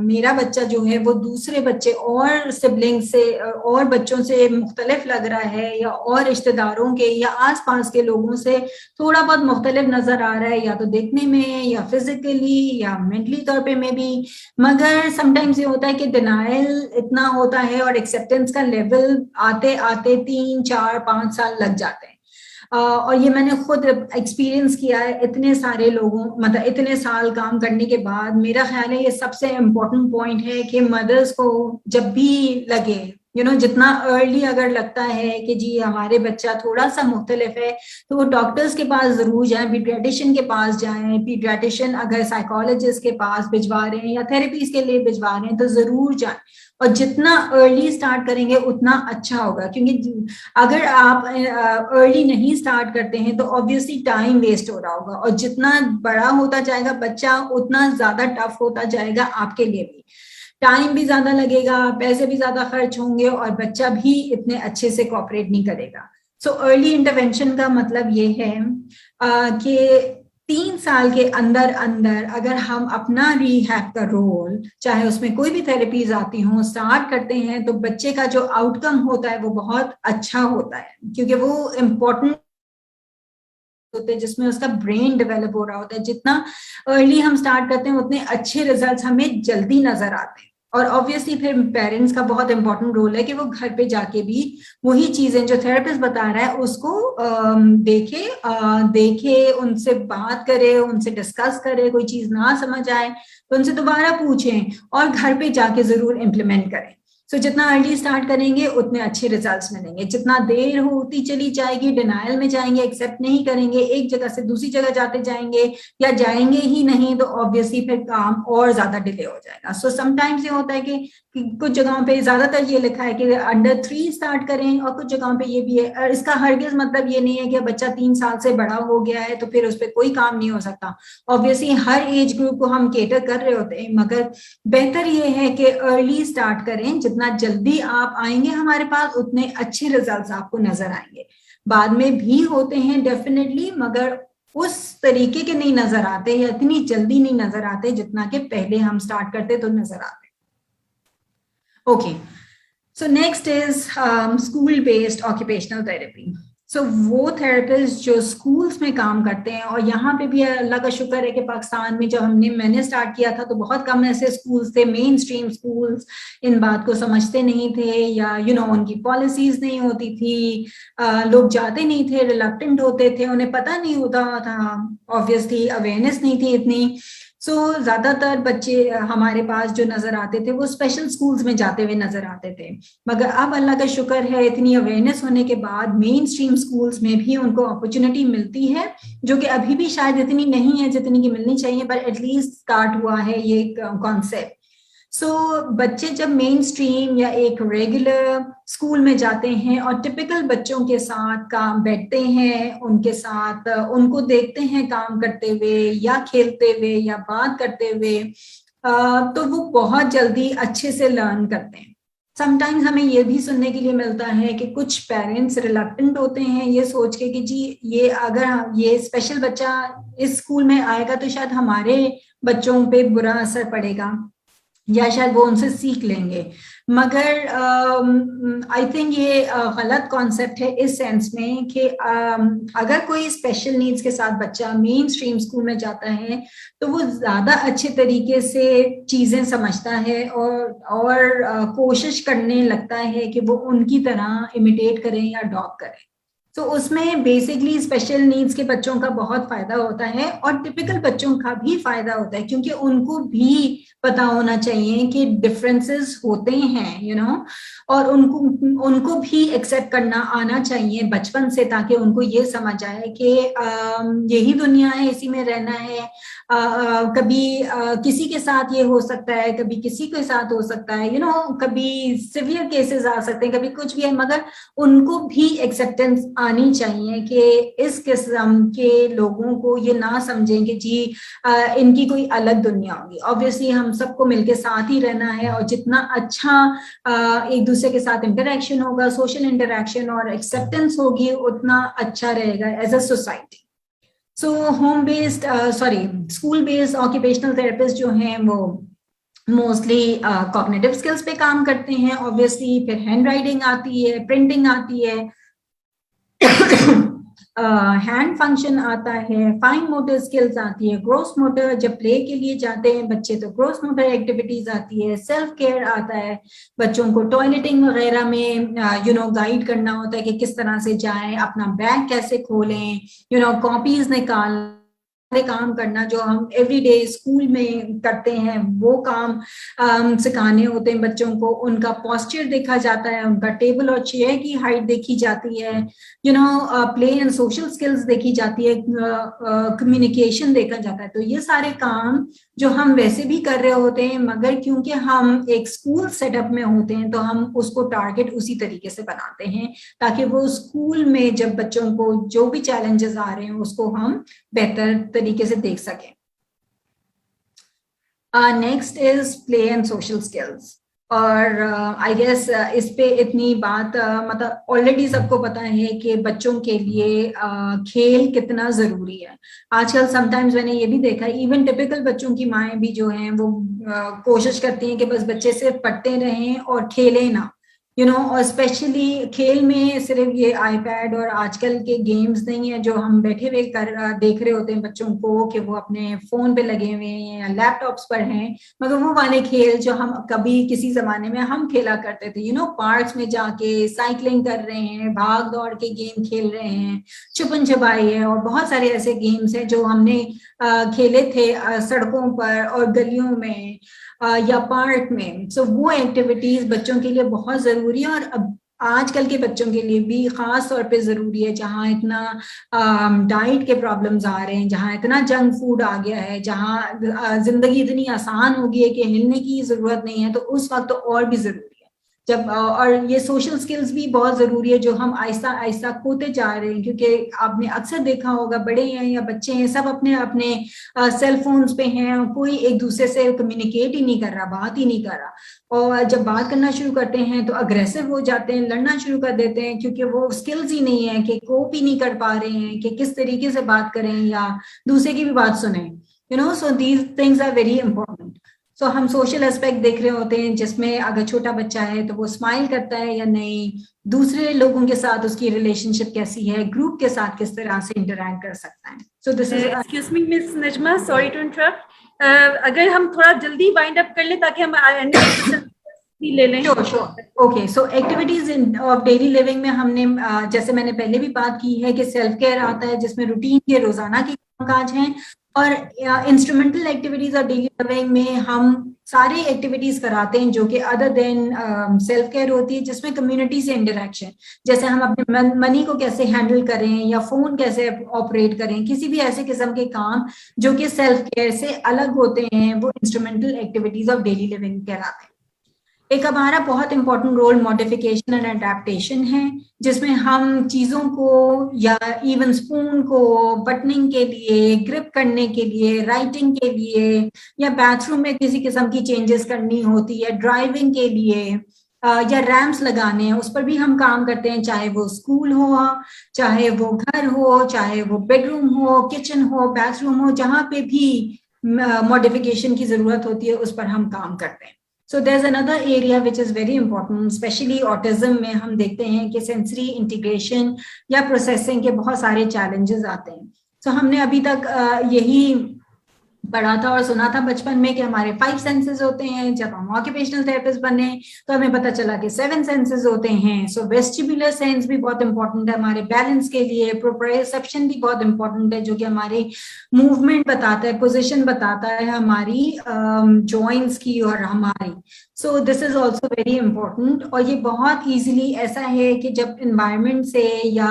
मेरा बच्चा जो है वो दूसरे बच्चे और सिबलिंग से और बच्चों से मुख्तलिफ लग रहा है, या और रिश्तेदारों के या आसपास के लोगों से थोड़ा बहुत मुख्तलिफ नजर आ रहा है, या तो देखने में या फिजिकली या मेंटली तौर पे में भी। मगर समटाइम्स ये होता है कि डिनायल इतना होता है और एक्सेप्टेंस का लेवल आते आते 3 4 5 साल लग जाते हैं। और ये मैंने खुद एक्सपीरियंस किया है इतने सारे लोगों, मतलब इतने साल काम करने के बाद। मेरा ख्याल है ये सबसे इम्पोर्टेंट पॉइंट है कि मदर्स को जब भी लगे, जितना अर्ली अगर लगता है कि जी हमारे बच्चा थोड़ा सा मुख्तलिफ है, तो वो डॉक्टर्स के पास जरूर जाएं, पीडियाट्रिशियन के पास जाएं। पीडियाट्रिशियन अगर साइकोलॉजिस्ट के पास भिजवा रहे हैं या थेरेपीज के लिए भिजवा रहे हैं तो जरूर जाएं। और जितना अर्ली स्टार्ट करेंगे उतना अच्छा होगा, क्योंकि अगर आप अर्ली नहीं स्टार्ट करते हैं तो ऑब्वियसली टाइम वेस्ट हो रहा होगा, और जितना बड़ा होता जाएगा बच्चा उतना ज्यादा टफ होता जाएगा आपके लिए भी। टाइम भी ज्यादा लगेगा, पैसे भी ज्यादा खर्च होंगे, और बच्चा भी इतने अच्छे से कोऑपरेट नहीं करेगा। सो अर्ली इंटरवेंशन का मतलब ये है कि 3 साल के अंदर अंदर अगर हम अपना रिहैब का रोल, चाहे उसमें कोई भी थेरेपीज आती हों, स्टार्ट करते हैं, तो बच्चे का जो आउटकम होता है वो बहुत अच्छा होता है, क्योंकि वो इम्पोर्टेंट होते हैं जिसमें उसका ब्रेन डेवलप हो रहा होता है। जितना अर्ली हम स्टार्ट करते हैं उतने अच्छे रिजल्ट्स हमें जल्दी नजर आते हैं। और ऑब्वियसली फिर पेरेंट्स का बहुत इंपॉर्टेंट रोल है कि वो घर पे जाके भी वही चीजें जो थेरेपिस्ट बता रहा है उसको देखे, उनसे बात करे, उनसे डिस्कस करे। कोई चीज ना समझ आए तो उनसे दोबारा पूछें और घर पे जाके जरूर इम्प्लीमेंट करें। सो जितना अर्ली स्टार्ट करेंगे उतने अच्छे रिजल्ट्स मिलेंगे। जितना देर होती चली जाएगी, डिनायल में जाएंगे, एक्सेप्ट नहीं करेंगे, एक जगह से दूसरी जगह जाते जाएंगे या जाएंगे ही नहीं, तो ऑब्वियसली फिर काम और ज्यादा डिले हो जाएगा। सो समटाइम्स ये होता है कि कुछ जगहों पे ज्यादातर ये लिखा है कि अंडर 3 स्टार्ट करें, और कुछ जगहों पे ये भी है। और इसका हरगिज मतलब ये नहीं है कि बच्चा 3 साल से बड़ा हो गया है तो फिर उस पर कोई काम नहीं हो सकता। ऑब्वियसली हर एज ग्रुप को हम केटर कर रहे होते हैं, मगर बेहतर ये है कि अर्ली स्टार्ट करें। जितना जल्दी आप आएंगे हमारे पास उतने अच्छे रिजल्ट्स आपको नजर आएंगे। बाद में भी होते हैं डेफिनेटली, मगर उस तरीके के नहीं नजर आते या इतनी जल्दी नहीं नजर आते जितना कि पहले हम स्टार्ट करते तो नजर आते। Okay, so next is school-based occupational therapy. So वो थेरेपिस्ट जो स्कूल्स में काम करते हैं, और यहाँ पे भी अल्लाह का शुक्र है कि पाकिस्तान में जब मैंने स्टार्ट किया था तो बहुत कम ऐसे स्कूल्स थे, मेन स्ट्रीम स्कूल्स इन बात को समझते नहीं थे, या उनकी पॉलिसीज नहीं होती थी, लोग जाते नहीं थे, रिलक्टेंट होते थे, उन्हें पता नहीं होता था, ऑब्वियसली अवेयरनेस नहीं थी इतनी। सो ज्यादातर बच्चे हमारे पास जो नजर आते थे वो स्पेशल स्कूल्स में जाते हुए नजर आते थे। मगर अब अल्लाह का शुक्र है इतनी अवेयरनेस होने के बाद मेन स्ट्रीम स्कूल्स में भी उनको अपॉर्चुनिटी मिलती है, जो कि अभी भी शायद इतनी नहीं है जितनी की मिलनी चाहिए, पर एटलीस्ट स्टार्ट हुआ है ये कॉन्सेप्ट। सो बच्चे जब मेन स्ट्रीम या एक रेगुलर स्कूल में जाते हैं और टिपिकल बच्चों के साथ काम बैठते हैं, उनके साथ उनको देखते हैं काम करते हुए या खेलते हुए या बात करते हुए, तो वो बहुत जल्दी अच्छे से लर्न करते हैं। समटाइम्स हमें ये भी सुनने के लिए मिलता है कि कुछ पेरेंट्स रिलक्टेंट होते हैं ये सोच के कि जी ये अगर ये स्पेशल बच्चा इस स्कूल में आएगा तो शायद हमारे बच्चों पे बुरा असर पड़ेगा या शायद वो उनसे सीख लेंगे। मगर आई थिंक ये गलत कॉन्सेप्ट है इस सेंस में कि अगर कोई स्पेशल नीड्स के साथ बच्चा मेन स्ट्रीम स्कूल में जाता है तो वो ज्यादा अच्छे तरीके से चीजें समझता है और कोशिश करने लगता है कि वो उनकी तरह इमिटेट करें या अडॉप्ट करें। तो उसमें बेसिकली स्पेशल नीड्स के बच्चों का बहुत फायदा होता है और टिपिकल बच्चों का भी फायदा होता है, क्योंकि उनको भी पता होना चाहिए कि डिफरेंसेस होते हैं और उनको भी एक्सेप्ट करना आना चाहिए बचपन से, ताकि उनको ये समझ आए कि यही दुनिया है, इसी में रहना है, कभी किसी के साथ ये हो सकता है, कभी किसी के साथ हो सकता है, कभी सिवियर केसेस आ सकते हैं, कभी कुछ भी है, मगर उनको भी एक्सेप्टेंस आनी चाहिए कि इस किस्म के लोगों को ये ना समझें कि जी इनकी कोई अलग दुनिया होगी। ऑब्वियसली हम सबको मिलके साथ ही रहना है, और जितना अच्छा एक दूसरे के साथ इंटरेक्शन होगा, सोशल इंटरेक्शन और एक्सेप्टेंस होगी, उतना अच्छा रहेगा as a society. So home based school based occupational therapist जो हैं वो मोस्टली कॉग्निटिव स्किल्स पे काम करते हैं। ऑब्वियसली फिर हैंड राइटिंग आती है, प्रिंटिंग आती है, हैंड फंक्शन आता है, फाइन मोटर स्किल्स आती है, ग्रोस मोटर, जब प्ले के लिए जाते हैं बच्चे तो ग्रोस मोटर एक्टिविटीज आती है, सेल्फ केयर आता है, बच्चों को टॉयलेटिंग वगैरह में गाइड करना होता है कि किस तरह से जाएं, अपना बैग कैसे खोलें, कॉपीज निकाल काम करना जो हम एवरीडे स्कूल में करते हैं, वो काम सिखाने होते हैं बच्चों को। उनका पोस्चर देखा जाता है, उनका टेबल और चेयर की हाइट देखी जाती है, प्ले एंड सोशल स्किल्स देखी जाती है, कम्युनिकेशन देखा जाता है। तो ये सारे काम जो हम वैसे भी कर रहे होते हैं, मगर क्योंकि हम एक स्कूल सेटअप में होते हैं तो हम उसको टारगेट उसी तरीके से बनाते हैं, ताकि वो स्कूल में जब बच्चों को जो भी चैलेंजेस आ रहे हैं उसको हम बेहतर तरीके से देख सकें। Next is play and social skills. और आई गेस इस पे इतनी बात मतलब ऑलरेडी सबको पता है कि बच्चों के लिए खेल कितना जरूरी है। आजकल समटाइम्स मैंने ये भी देखा है, इवन टिपिकल बच्चों की माएँ भी जो हैं वो कोशिश करती हैं कि बस बच्चे सिर्फ पढ़ते रहें और खेलें ना, और स्पेशली खेल में सिर्फ ये आईपैड और आजकल के गेम्स नहीं है जो हम बैठे हुए देख रहे होते हैं बच्चों को कि वो अपने फोन पे लगे हुए हैं या लैपटॉप्स पर हैं, मगर वो वाले खेल जो हम कभी किसी जमाने में हम खेला करते थे, पार्क्स में जाके साइकिलिंग कर रहे हैं, भाग दौड़ के गेम खेल रहे हैं, छुपन छुपाई है, और बहुत सारे ऐसे गेम्स हैं जो हमने खेले थे सड़कों पर और गलियों में या पार्क में। सो वो एक्टिविटीज बच्चों के लिए बहुत जरूरी है, और अब आजकल के बच्चों के लिए भी खास तौर पे जरूरी है, जहाँ इतना डाइट के प्रॉब्लम्स आ रहे हैं, जहाँ इतना जंक फूड आ गया है, जहाँ जिंदगी इतनी आसान हो गई है कि हिलने की जरूरत नहीं है, तो उस वक्त तो और भी जरूरी है जब और ये सोशल स्किल्स भी बहुत जरूरी है जो हम आहिस्ता आहिस्ता खोते जा रहे हैं, क्योंकि आपने अक्सर देखा होगा बड़े हैं या बच्चे हैं सब अपने अपने सेल फोन्स पे हैं, कोई एक दूसरे से कम्युनिकेट ही नहीं कर रहा, बात ही नहीं कर रहा, और जब बात करना शुरू करते हैं तो अग्रेसिव हो जाते हैं, लड़ना शुरू कर देते हैं, क्योंकि वो स्किल्स ही नहीं है कि कोप ही नहीं कर पा रहे हैं कि किस तरीके से बात करें या दूसरे की भी बात सुने, so these things are very important. So हम सोशल एस्पेक्ट देख रहे होते हैं जिसमें अगर छोटा बच्चा है तो वो स्माइल करता है या नहीं, दूसरे लोगों के साथ उसकी रिलेशनशिप कैसी है, ग्रुप के साथ किस तरह से इंटरैक्ट कर सकता है। So this is excuse me miss Najma, sorry to interrupt, अगर हम थोड़ा जल्दी वाइंड अप कर ले ताकि हम ले लें। Okay, so activities of daily living में हमने जैसे मैंने पहले भी बात की है कि सेल्फ केयर आता है जिसमें रूटीन के रोजाना के काज हैं, और इंस्ट्रूमेंटल एक्टिविटीज और डेली लिविंग में हम सारे एक्टिविटीज कराते हैं जो कि अदर देन सेल्फ केयर होती है, जिसमें कम्युनिटी से इंटरेक्शन, जैसे हम अपने मनी को कैसे हैंडल करें या फोन कैसे ऑपरेट करें, किसी भी ऐसे किस्म के काम जो कि सेल्फ केयर से अलग होते हैं, वो instrumental activities of daily living कहलाते हैं। एक हमारा बहुत important role modification and adaptation है, जिसमें हम चीज़ों को या इवन स्पून को बटनिंग के लिए, ग्रिप करने के लिए, राइटिंग के लिए, या बाथरूम में किसी किस्म की चेंजेस करनी होती है, ड्राइविंग के लिए या रैम्प्स लगाने हैं, उस पर भी हम काम करते हैं, चाहे वो स्कूल हो, चाहे वो घर हो, चाहे वो बेडरूम हो, किचन हो, बाथरूम हो, जहाँ पे भी मॉडिफिकेशन की जरूरत होती है उस पर हम काम करते हैं। So there's another area which is very important, especially autism में हम देखते हैं कि sensory integration या processing के बहुत सारे challenges आते हैं। So हमने अभी तक यही पढ़ा था और सुना था बचपन में कि हमारे 5 सेंसेस होते हैं, जब हम ऑक्यूपेशनल थेरेपिस्ट बने तो हमें पता चला कि 7 सेंसेस होते हैं। सो वेस्टिबुलर सेंस भी बहुत इंपॉर्टेंट है हमारे बैलेंस के लिए, प्रोप्रियोसेप्शन भी बहुत इंपॉर्टेंट है जो कि हमारे मूवमेंट बताता है, पोजीशन बताता है हमारी जॉइंट्स की और हमारी। सो this is also very important, और ये बहुत ईजिली ऐसा है कि जब इन्वायरमेंट से या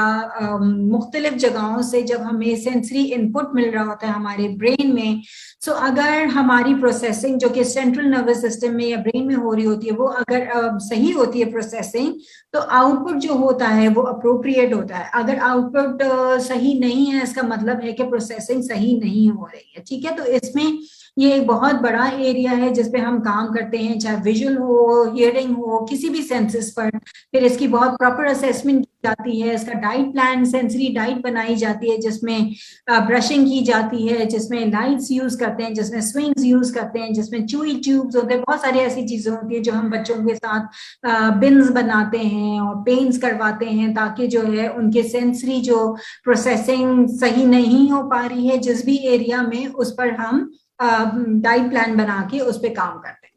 मुख्तलिफ जगहों से जब हमें सेंसरी इनपुट मिल रहा होता है हमारे ब्रेन में, सो अगर हमारी प्रोसेसिंग जो कि सेंट्रल नर्वस सिस्टम में या ब्रेन में हो रही होती है वो अगर सही होती है प्रोसेसिंग, तो आउटपुट जो होता है वो अप्रोप्रिएट होता है। अगर आउटपुट सही नहीं है, इसका मतलब है कि प्रोसेसिंग सही नहीं हो रही है। ठीक है, तो इसमें ये एक बहुत बड़ा एरिया है जिसपे हम काम करते हैं, चाहे विजुअल हो, हियरिंग हो, किसी भी सेंसेस पर। फिर इसकी बहुत प्रॉपर असेसमेंट की जाती है, इसका डाइट प्लान, सेंसरी डाइट बनाई जाती है जिसमें ब्रशिंग की जाती है, जिसमें लाइट्स यूज करते हैं, जिसमें स्विंग्स यूज करते हैं, जिसमें च्यूई ट्यूब्स होते हैं, बहुत सारी ऐसी चीजें होती है जो हम बच्चों के साथ बिन्स बनाते हैं और पेंट्स करवाते हैं ताकि जो है उनके सेंसरी जो प्रोसेसिंग सही नहीं हो पा रही है जिस भी एरिया में, उस पर हम डाइट प्लान बना के उस पर काम करते हैं।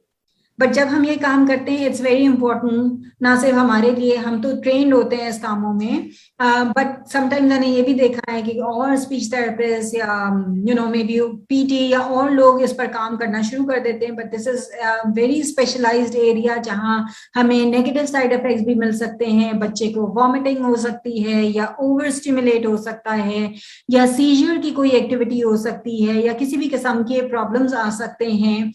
बट जब हम ये काम करते हैं, इट्स वेरी इंपॉर्टेंट, ना सिर्फ हमारे लिए, हम तो ट्रेंड होते हैं इस कामों में, बट समटाइम्स मैंने ये भी देखा है कि और स्पीच थेरेपिस्ट या मे बी पीटी या और लोग इस पर काम करना शुरू कर देते हैं। But this is very specialised area जहाँ हमें नेगेटिव साइड इफेक्ट्स भी मिल सकते हैं। बच्चे को वॉमिटिंग हो सकती है, या ओवर स्टिमुलेट हो सकता है, या सीजर की कोई एक्टिविटी हो सकती है, या किसी भी किस्म के प्रॉब्लम्स आ सकते हैं।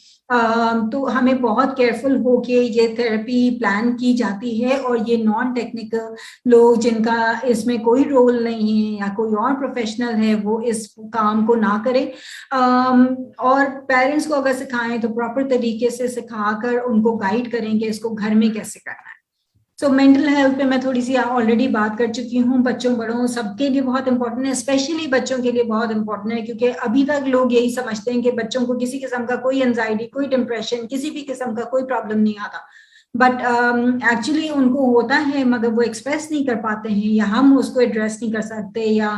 तो हमें बहुत केयरफुल होके ये थेरेपी प्लान की जाती है, और ये नॉन टेक्निकल लोग जिनका इसमें कोई रोल नहीं है या कोई और प्रोफेशनल है वो इस काम को ना करें। और पेरेंट्स को अगर सिखाएं तो प्रॉपर तरीके से सिखाकर उनको गाइड करेंगे इसको घर में कैसे करना है। सो मेंटल हेल्थ पे मैं थोड़ी सी ऑलरेडी बात कर चुकी हूँ। बच्चों बड़ों सबके लिए बहुत इंपॉर्टेंट है, स्पेशली बच्चों के लिए बहुत इंपॉर्टेंट है, क्योंकि अभी तक लोग यही समझते हैं कि बच्चों को किसी किस्म का कोई एंजाइटी, कोई डिप्रेशन, किसी भी किस्म का कोई प्रॉब्लम नहीं आता। बट एक्चुअली उनको होता है, मगर वो एक्सप्रेस नहीं कर पाते हैं, या हम उसको एड्रेस नहीं कर सकते, या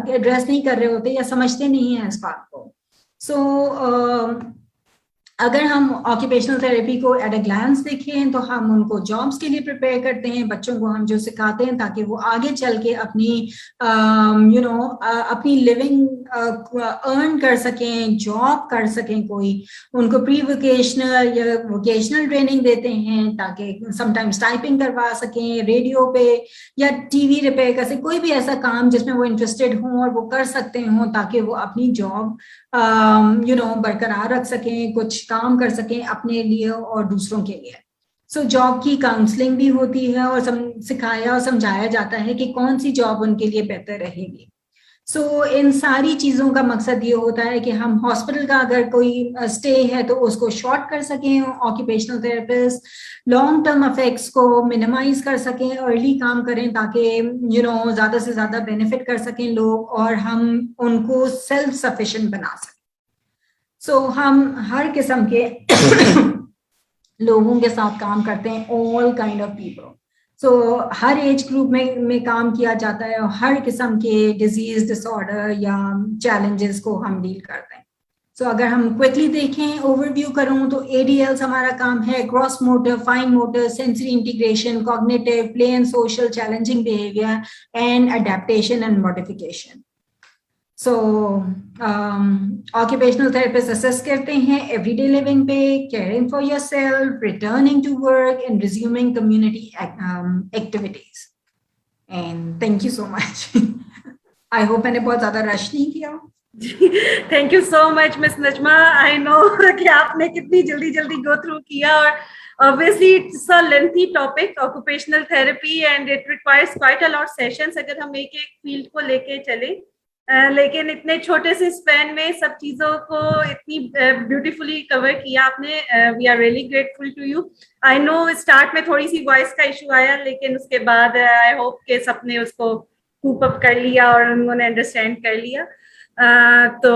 एड्रेस नहीं कर रहे होते, या समझते नहीं है इस बात को। सो अगर हम ऑक्यूपेशनल थेरेपी को एट अ ग्लैंस देखें तो हम उनको जॉब्स के लिए प्रिपेयर करते हैं। बच्चों को हम जो सिखाते हैं ताकि वो आगे चल के अपनी अपनी लिविंग अर्न कर सकें, जॉब कर सकें कोई। उनको प्री वोकेशनल या वोकेशनल ट्रेनिंग देते हैं ताकि समटाइम्स टाइपिंग करवा सकें, रेडियो पे या टीवी रिपेयर कर सकें, कोई भी ऐसा काम जिसमें वो इंटरेस्टेड हों और वो कर सकते हों, ताकि वो अपनी जॉब बरकरार रख सकें, कुछ काम कर सकें अपने लिए और दूसरों के लिए। सो जॉब की काउंसलिंग भी होती है और सिखाया और समझाया जाता है कि कौन सी जॉब उनके लिए बेहतर रहेगी। सो इन सारी चीज़ों का मकसद ये होता है कि हम हॉस्पिटल का अगर कोई स्टे है तो उसको शॉर्ट कर सकें, occupational therapist long term effects को मिनिमाइज कर सकें, अर्ली काम करें ताकि ज़्यादा से ज़्यादा बेनिफिट कर सकें लोग और हम उनको सेल्फ सफिशिएंट बना सकें। सो हम हर किस्म के लोगों के साथ काम करते हैं, all kind of people. So her age group में काम किया जाता है और हर किस्म के डिजीज, डिसऑर्डर या चैलेंजेस को हम डील करते हैं। सो अगर हम क्विकली देखें, ओवरव्यू करूं तो ADLs हमारा काम है gross motor, fine motor, sensory integration, cognitive, play and social, challenging behaviour and adaptation and modification. So occupational therapist assess करते हैं एवरीडे लिविंग पे, caring for yourself, returning to work and resuming community activities. And thank you so much. I hope मैंने बहुत ज्यादा rush नहीं किया। Thank you so much miss Najma. I know कि आपने कितनी जल्दी गो थ्रू किया, और obviously it's a lengthy topic, occupational therapy, and it requires quite a lot sessions अगर हम एक फील्ड को लेके चले। लेकिन इतने छोटे से स्पैन में सब चीजों को इतनी ब्यूटीफुली कवर किया आपने। We are really grateful to you. I know start में थोड़ी सी वॉइस का इशू आया, लेकिन उसके बाद आई होप के सबने उसको कूप अप कर लिया और उन्होंने अंडरस्टैंड कर लिया। तो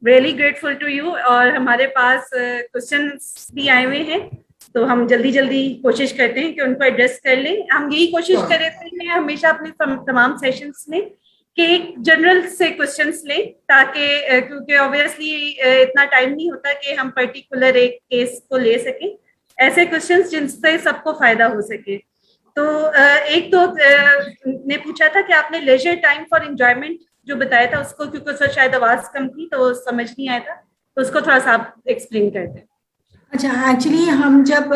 रियली ग्रेटफुल टू यू। और हमारे पास क्वेश्चंस भी आए हुए हैं, तो हम जल्दी कोशिश करते हैं कि उनको एड्रेस कर लें। हम यही कोशिश करते हैं हमेशा अपने तमाम सेशंस में कि एक जनरल से क्वेश्चंस लें, ताकि क्योंकि ऑब्वियसली इतना टाइम नहीं होता कि हम पर्टिकुलर एक केस को ले सकें। ऐसे क्वेश्चंस जिनसे सबको फायदा हो सके। तो एक तो ने पूछा था कि आपने लेजर टाइम फॉर एंजॉयमेंट जो बताया था उसको, क्योंकि उससे शायद आवाज कम थी तो समझ नहीं आया था, तो उसको थोड़ा सा आप एक्सप्लेन कर दें। अच्छा, एक्चुअली हम जब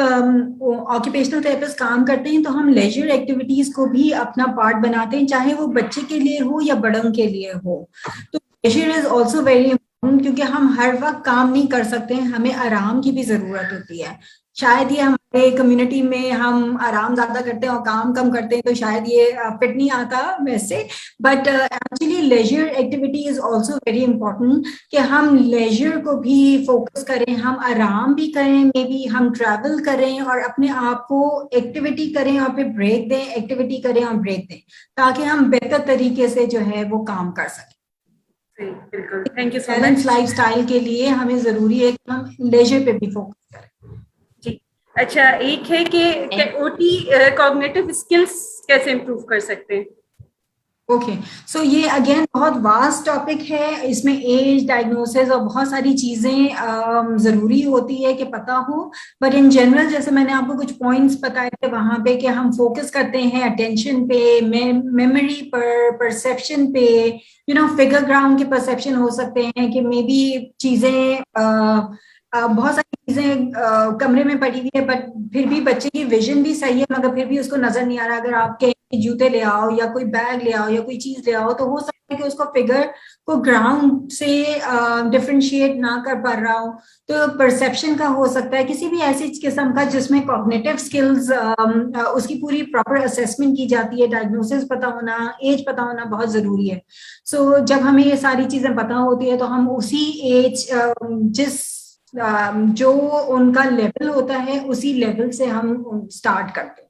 ऑक्यूपेशनल थेरेपिस्ट काम करते हैं तो हम लेजर एक्टिविटीज को भी अपना पार्ट बनाते हैं, चाहे वो बच्चे के लिए हो या बड़ों के लिए हो। तो leisure is also very important, क्योंकि हम हर वक्त काम नहीं कर सकते हैं, हमें आराम की भी जरूरत होती है। शायद ये हमारे कम्युनिटी में हम आराम ज्यादा करते हैं और काम कम करते हैं, तो शायद ये फिट नहीं आता वैसे, but actually leisure activity is also very important, कि हम लेजर को भी फोकस करें, हम आराम भी करें, मे बी हम ट्रैवल करें और अपने आप को एक्टिविटी करें और फिर ब्रेक दें, एक्टिविटी करें और ब्रेक दें, ताकि हम बेहतर तरीके से जो है वो काम कर सकें। बिल्कुल, thank you so balance much. Lifestyle के लिए हमें जरूरी है कि हम लेजर पे भी फोकस करें। जी, अच्छा, एक है कि ओटी कॉग्निटिव स्किल्स कैसे इम्प्रूव कर सकते हैं? ओके, सो ये अगेन बहुत वास्ट टॉपिक है, इसमें एज, डायग्नोसिस और बहुत सारी चीजें जरूरी होती है कि पता हो, बट इन जनरल जैसे मैंने आपको कुछ पॉइंट्स बताए थे वहां पे, कि हम फोकस करते हैं अटेंशन पे, मेमोरी पर, परसेप्शन पे, फिगर ग्राउंड के परसेप्शन हो सकते हैं, कि मे बी चीजें बहुत सारी चीजें कमरे में पड़ी हुई है, बट फिर भी बच्चे की विजन भी सही है मगर फिर भी उसको नजर नहीं आ रहा। अगर आप कहें जूते ले आओ या कोई बैग ले आओ या कोई चीज ले आओ, तो हो सकता है कि उसको फिगर को ग्राउंड से डिफरेंशिएट ना कर पा रहा हो। तो परसेप्शन का हो सकता है, किसी भी ऐसी किस्म का जिसमें कॉग्निटिव स्किल्स उसकी पूरी प्रॉपर असेसमेंट की जाती है। डायग्नोसिस पता होना, एज पता होना बहुत जरूरी है। सो जब हमें ये सारी चीजें पता होती है तो हम उसी एज जो उनका लेवल होता है उसी लेवल से हम स्टार्ट करते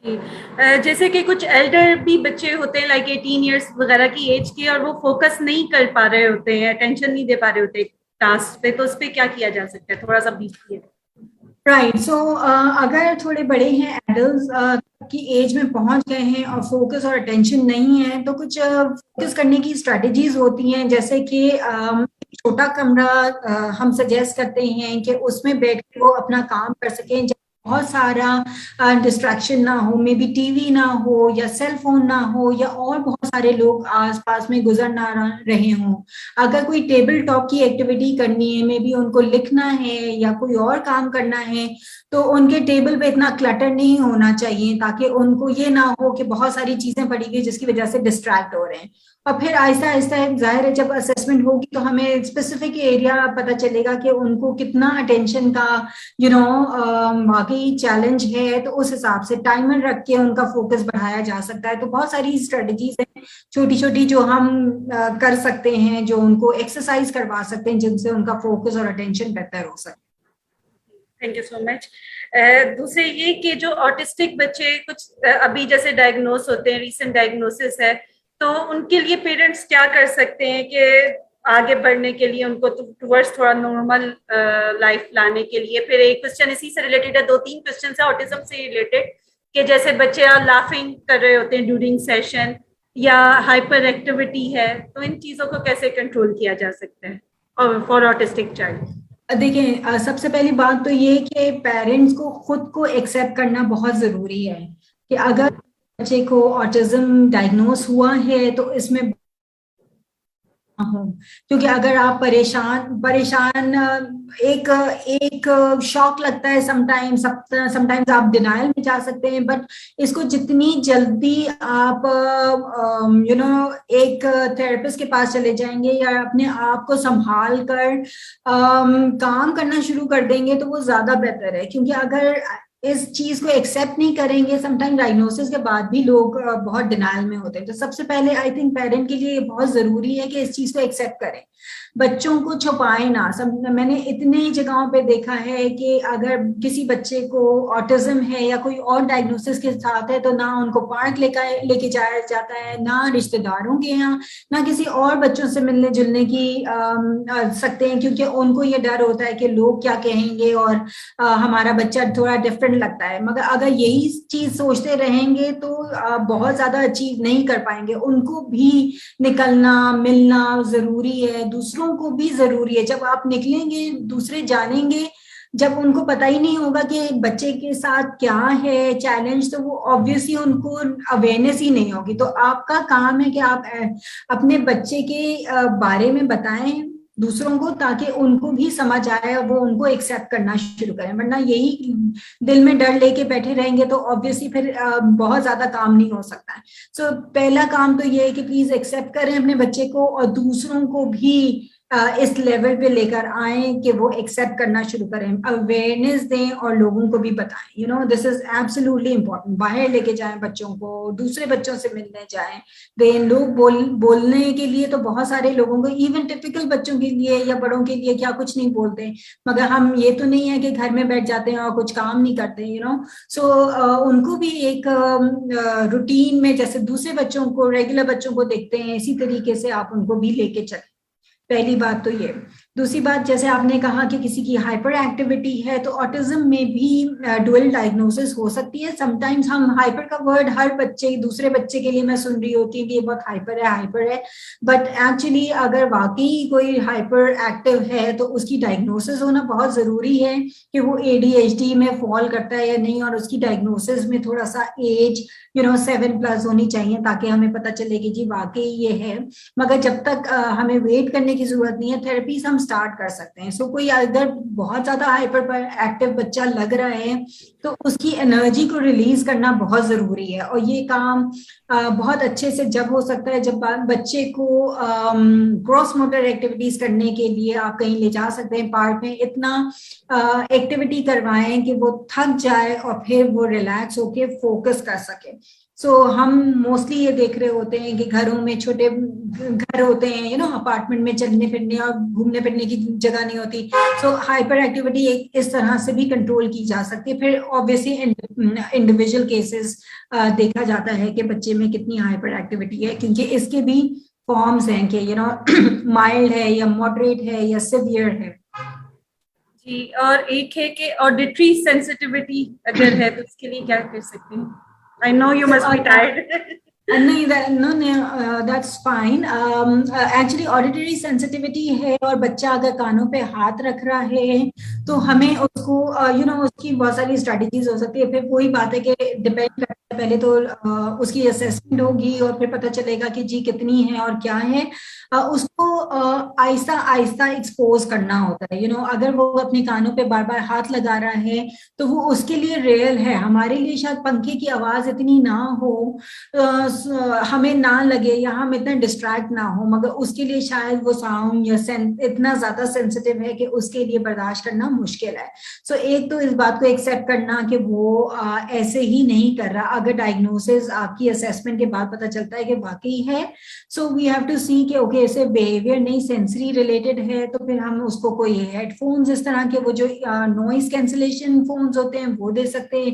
हैं। जैसे कि कुछ एल्डर भी बच्चे होते हैं, लाइक 18 इयर्स वगैरह की एज के, और वो फोकस नहीं कर पा रहे होते हैं, अटेंशन नहीं दे पा रहे होते टास्क पे, तो उस पर क्या किया जा सकता है? थोड़ा सा बीच राइट, सो अगर थोड़े बड़े हैं, एडल्ट की एज में पहुंच गए हैं और फोकस और अटेंशन नहीं है, तो कुछ फोकस करने की स्ट्रेटजीज होती हैं, जैसे कि छोटा कमरा हम सजेस्ट करते हैं कि उसमें बैठ के वो अपना काम कर सकें, बहुत सारा डिस्ट्रैक्शन ना हो, मे बी टीवी ना हो या सेल फोन ना हो या और बहुत सारे लोग आसपास में गुजर ना रहे हों। अगर कोई टेबल टॉप की एक्टिविटी करनी है, मे बी उनको लिखना है या कोई और काम करना है, तो उनके टेबल पे इतना क्लटर नहीं होना चाहिए, ताकि उनको ये ना हो कि बहुत सारी चीजें पड़ी गई जिसकी वजह से डिस्ट्रैक्ट हो रहे हैं। और फिर आहिस्ता आहिस्ता जाहिर है जब असेसमेंट होगी तो हमें स्पेसिफिक एरिया पता चलेगा कि उनको कितना अटेंशन का वाकई चैलेंज है, तो उस हिसाब से टाइमर रख के उनका फोकस बढ़ाया जा सकता है। तो बहुत सारी स्ट्रेटजीज हैं छोटी छोटी जो हम कर सकते हैं, जो उनको एक्सरसाइज करवा सकते हैं, जिनसे उनका फोकस और अटेंशन बेहतर हो सके। Thank you so much. दूसरे ये कि जो ऑटिस्टिक बच्चे कुछ अभी जैसे डायग्नोस होते हैं, रीसेंट डायग्नोसिस है, तो उनके लिए पेरेंट्स क्या कर सकते हैं कि आगे बढ़ने के लिए, उनको टुवर्ड्स थोड़ा नॉर्मल लाइफ लाने के लिए? फिर एक क्वेश्चन इसी से रिलेटेड है, 2-3 क्वेश्चन है ऑटिज्म से रिलेटेड, कि जैसे बच्चे लाफिंग कर रहे होते हैं ड्यूरिंग सेशन या हाइपर एक्टिविटी है, तो इन चीजों को कैसे कंट्रोल किया जा सकता है फॉर ऑटिस्टिक चाइल्ड? देखिए, सबसे पहली बात तो ये कि पेरेंट्स को खुद को एक्सेप्ट करना बहुत जरूरी है, कि अगर बच्चे को ऑटिज्म डायग्नोस हुआ है तो इसमें हो, क्योंकि अगर आप परेशान एक शॉक लगता है, समटाइम्स आप डिनायल में जा सकते हैं, बट इसको जितनी जल्दी आप एक थेरेपिस्ट के पास चले जाएंगे या अपने आप को संभाल कर काम करना शुरू कर देंगे तो वो ज्यादा बेहतर है। क्योंकि अगर इस चीज को एक्सेप्ट नहीं करेंगे, समटाइम डायग्नोसिस के बाद भी लोग बहुत डिनायल में होते हैं। तो सबसे पहले आई थिंक पेरेंट के लिए बहुत जरूरी है कि इस चीज को एक्सेप्ट करें, बच्चों को छुपाए ना। मैंने इतनी जगहों पे देखा है कि अगर किसी बच्चे को ऑटिज्म है या कोई और डायग्नोसिस के साथ है, तो ना उनको पार्क लेके जाया जाता है, ना रिश्तेदारों के यहाँ, ना किसी और बच्चों से मिलने जुलने की सकते हैं, क्योंकि उनको ये डर होता है कि लोग क्या कहेंगे और हमारा बच्चा थोड़ा डिफरेंट लगता है। मगर अगर यही चीज सोचते रहेंगे तो बहुत ज्यादा अचीव नहीं कर पाएंगे। उनको भी निकलना मिलना जरूरी है, दूसरों को भी जरूरी है। जब आप निकलेंगे, दूसरे जानेंगे, जब उनको पता ही नहीं होगा कि बच्चे के साथ क्या है चैलेंज, तो वो ऑब्वियसली उनको अवेयरनेस ही नहीं होगी। तो आपका काम है कि आप अपने बच्चे के बारे में बताएं दूसरों को, ताकि उनको भी समझ आए और वो उनको एक्सेप्ट करना शुरू करें। वरना यही दिल में डर लेके बैठे रहेंगे तो ऑब्वियसली फिर बहुत ज्यादा काम नहीं हो सकता है। सो पहला काम तो ये है कि प्लीज एक्सेप्ट करें अपने बच्चे को, और दूसरों को भी इस लेवल पे लेकर आए कि वो एक्सेप्ट करना शुरू करें, अवेयरनेस दें और लोगों को भी बताएं। This is absolutely important. बाहर लेके जाएं बच्चों को, दूसरे बच्चों से मिलने जाएं, दें लोग बोलने के लिए तो बहुत सारे लोगों को, इवन टिपिकल बच्चों के लिए या बड़ों के लिए क्या कुछ नहीं बोलते, मगर हम ये तो नहीं है कि घर में बैठ जाते हैं और कुछ काम नहीं करते, सो उनको भी एक रूटीन में जैसे दूसरे बच्चों को, रेगुलर बच्चों को देखते हैं, इसी तरीके से आप उनको भी लेके चलें। पहली बात तो ये। दूसरी बात, जैसे आपने कहा कि किसी की हाइपर एक्टिविटी है, तो ऑटिज्म में भी डुअल डायग्नोसिस हो सकती है। समटाइम्स हम हाइपर का वर्ड हर बच्चे, दूसरे बच्चे के लिए मैं सुन रही होती हूँ कि ये बहुत हाइपर है, बट एक्चुअली अगर वाकई कोई हाइपर एक्टिव है तो उसकी डायग्नोसिस होना बहुत जरूरी है कि वो ADHD में फॉल करता है या नहीं, और उसकी डायग्नोसिस में थोड़ा सा एज 7+ होनी चाहिए ताकि हमें पता चले कि जी वाकई ये है। मगर जब तक हमें वेट करने की जरूरत नहीं है, थेरेपीज हम स्टार्ट कर सकते हैं। सो कोई अगर बहुत ज्यादा हाइपर एक्टिव बच्चा लग रहा है तो उसकी एनर्जी को रिलीज करना बहुत जरूरी है, और ये काम बहुत अच्छे से जब हो सकता है जब बच्चे को क्रॉस मोटर एक्टिविटीज करने के लिए आप कहीं ले जा सकते हैं, पार्क में इतना एक्टिविटी करवाएं कि वो थक जाए और फिर वो रिलैक्स होके फोकस कर सके। सो हम मोस्टली ये देख रहे होते हैं कि घरों में छोटे घर होते हैं, अपार्टमेंट में चलने फिरने और घूमने फिरने की जगह नहीं होती। सो हाइपर एक्टिविटी इस तरह से भी कंट्रोल की जा सकती है। फिर ऑब्वियसली इंडिविजुअल केसेस देखा जाता है कि बच्चे में कितनी हाइपर एक्टिविटी है, क्योंकि इसके भी फॉर्म्स हैं कि माइल्ड है या मॉडरेट है या सिवियर है। जी, और एक है कि ऑडिटरी सेंसिटिविटी अगर है तो इसके लिए क्या कर सकते हैं? I know you must be tired. No, that's fine. Actually, auditory sensitivity है, और बच्चा अगर कानों पे हाथ रख रहा है तो हमें उसको उसकी बहुत सारी स्ट्रेटजीज हो सकती है। फिर वही बात है कि डिपेंड करता है, पहले तो उसकी असेसमेंट होगी और फिर पता चलेगा कि जी कितनी है और क्या है। उसको आहिस्ता आहिस्ता एक्सपोज करना होता है। अगर वो अपने कानों पे बार बार हाथ लगा रहा है तो वो उसके लिए रियल है। हमारे लिए शायद पंखे की आवाज इतनी ना हो, हमें ना लगे या हम इतना डिस्ट्रैक्ट ना हो, मगर उसके लिए शायद वो साउंड या इतना ज्यादा सेंसिटिव है कि उसके लिए बर्दाश्त करना मुश्किल है। सो एक तो इस बात को एक्सेप्ट करना कि वो ऐसे ही नहीं कर रहा। अगर डायग्नोसिस आपकी असेसमेंट के बाद पता चलता है कि वाकई है, सो वी हैव टू सी कि ओके ऐसे बिहेवियर नहीं सेंसरी रिलेटेड है, तो फिर हम उसको कोई हेडफोन्स इस तरह के वो जो नॉइस कैंसिलेशन फोन्स होते हैं वो दे सकते हैं,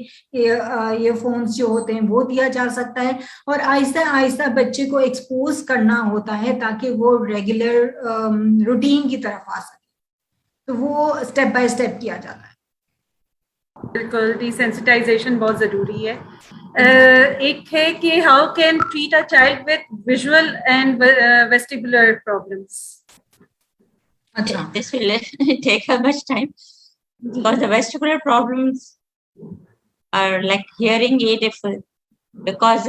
ये फोन्स जो होते हैं वो दिया जा सकता है। और आहिस्ता आहिस्ता बच्चे को एक्सपोज करना होता है ताकि वो रेगुलर रूटीन की तरफ आ सके, तो वो स्टेप बाय स्टेप किया जाता है। बिल्कुल, डिसेंसिटाइजेशन बहुत जरूरी है। एक है कि how can treat a child with visual and vestibular problems. अच्छा, this will take how much time, because the vestibular problems are like hearing aid because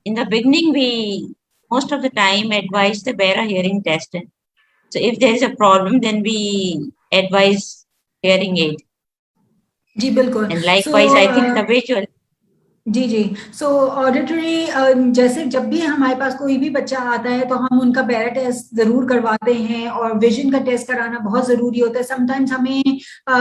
in the beginning we most of the time advise the wear a hearing test. So if there is a problem then we advise hearing aid. जी बिल्कुल। And likewise I think the visual. जी so auditory, जैसे जब भी हमारे पास कोई भी बच्चा आता है तो हम उनका बैरा टेस्ट जरूर करवाते हैं, और विजन का टेस्ट कराना बहुत जरूरी होता है। समटाइम्स हमें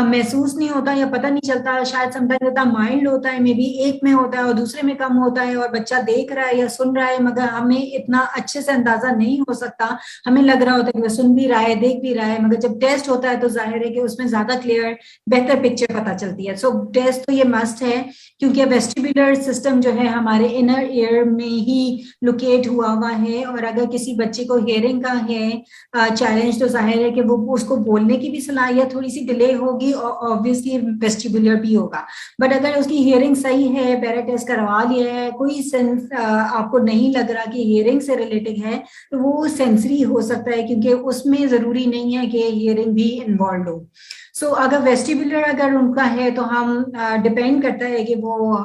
महसूस नहीं होता या पता नहीं चलता, शायद समटाइम्स होता माइल्ड होता है, मे बी एक में होता है और दूसरे में कम होता है, और बच्चा देख रहा है या सुन रहा है मगर हमें इतना अच्छे से अंदाजा नहीं हो सकता। हमें लग रहा होता है कि वह सुन भी रहा है, देख भी रहा है, मगर जब टेस्ट होता है तो जाहिर है कि उसमें ज्यादा क्लियर बेहतर पिक्चर पता चलती है। सो टेस्ट तो ये मस्ट है, क्योंकि वेस्टिबुलर सिस्टम जो है हमारे इनर ईयर में ही लोकेट हुआ है, और अगर किसी बच्चे को हियरिंग का है चैलेंज तो जाहिर है कि वो उसको बोलने की भी सलाहियत थोड़ी सी डिले होगी और ऑब्वियसली वेस्टिबुलर भी होगा। बट अगर उसकी हियरिंग सही है, बैरा टेस्ट करवा लिया है, कोई सेंस आपको नहीं लग रहा कि हियरिंग से रिलेटेड है, तो वो सेंसरी हो सकता है, क्योंकि उसमें जरूरी नहीं है कि हियरिंग भी इन्वॉल्व हो। सो अगर वेस्टिबुलर अगर उनका है तो हम डिपेंड करता है कि वो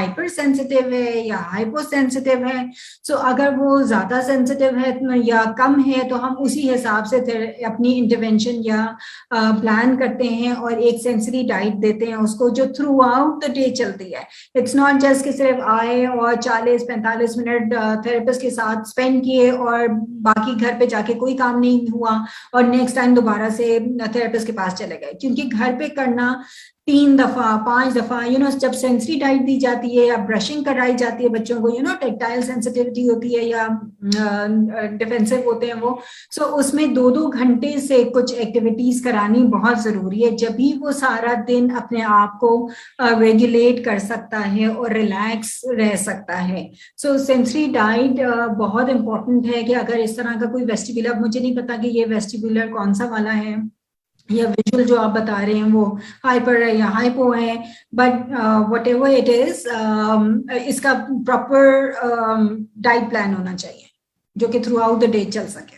हाइपर सेंसिटिव है या हाइपो सेंसिटिव है. सो अगर वो ज्यादा सेंसिटिव है या कम है तो हम उसी हिसाब से अपनी इंटरवेंशन या प्लान करते हैं और एक सेंसरी डाइट देते हैं उसको, जो थ्रू आउट द डे चलती है. इट्स नॉट जस्ट कि सिर्फ आए और 40-45 मिनट थेरेपिस्ट के साथ स्पेंड किए और बाकी घर पे जाके कोई काम नहीं हुआ और नेक्स्ट टाइम दोबारा से थेरेपिस्ट के पास चले गए. क्योंकि घर पे करना 3 दफा 5 दफा जब सेंसरी डाइट दी जाती है या ब्रशिंग कराई जाती है बच्चों को, टेक्टाइल सेंसिटिविटी होती है या डिफेंसिव होते हैं वो, सो उसमें 2-2 घंटे से कुछ एक्टिविटीज करानी बहुत जरूरी है, जब भी वो सारा दिन अपने आप को रेगुलेट कर सकता है और रिलैक्स रह सकता है. सो सेंसरी डाइट बहुत इंपॉर्टेंट है कि अगर इस तरह का कोई वेस्टिबुलर, मुझे नहीं पता कि ये वेस्टिबुलर कौन सा वाला है या विजुअल जो आप बता रहे हैं वो हाइपर है या हाइपो है, but what ever it is, इसका प्रॉपर डाइट प्लान होना चाहिए जो कि थ्रू आउट द डे चल सके.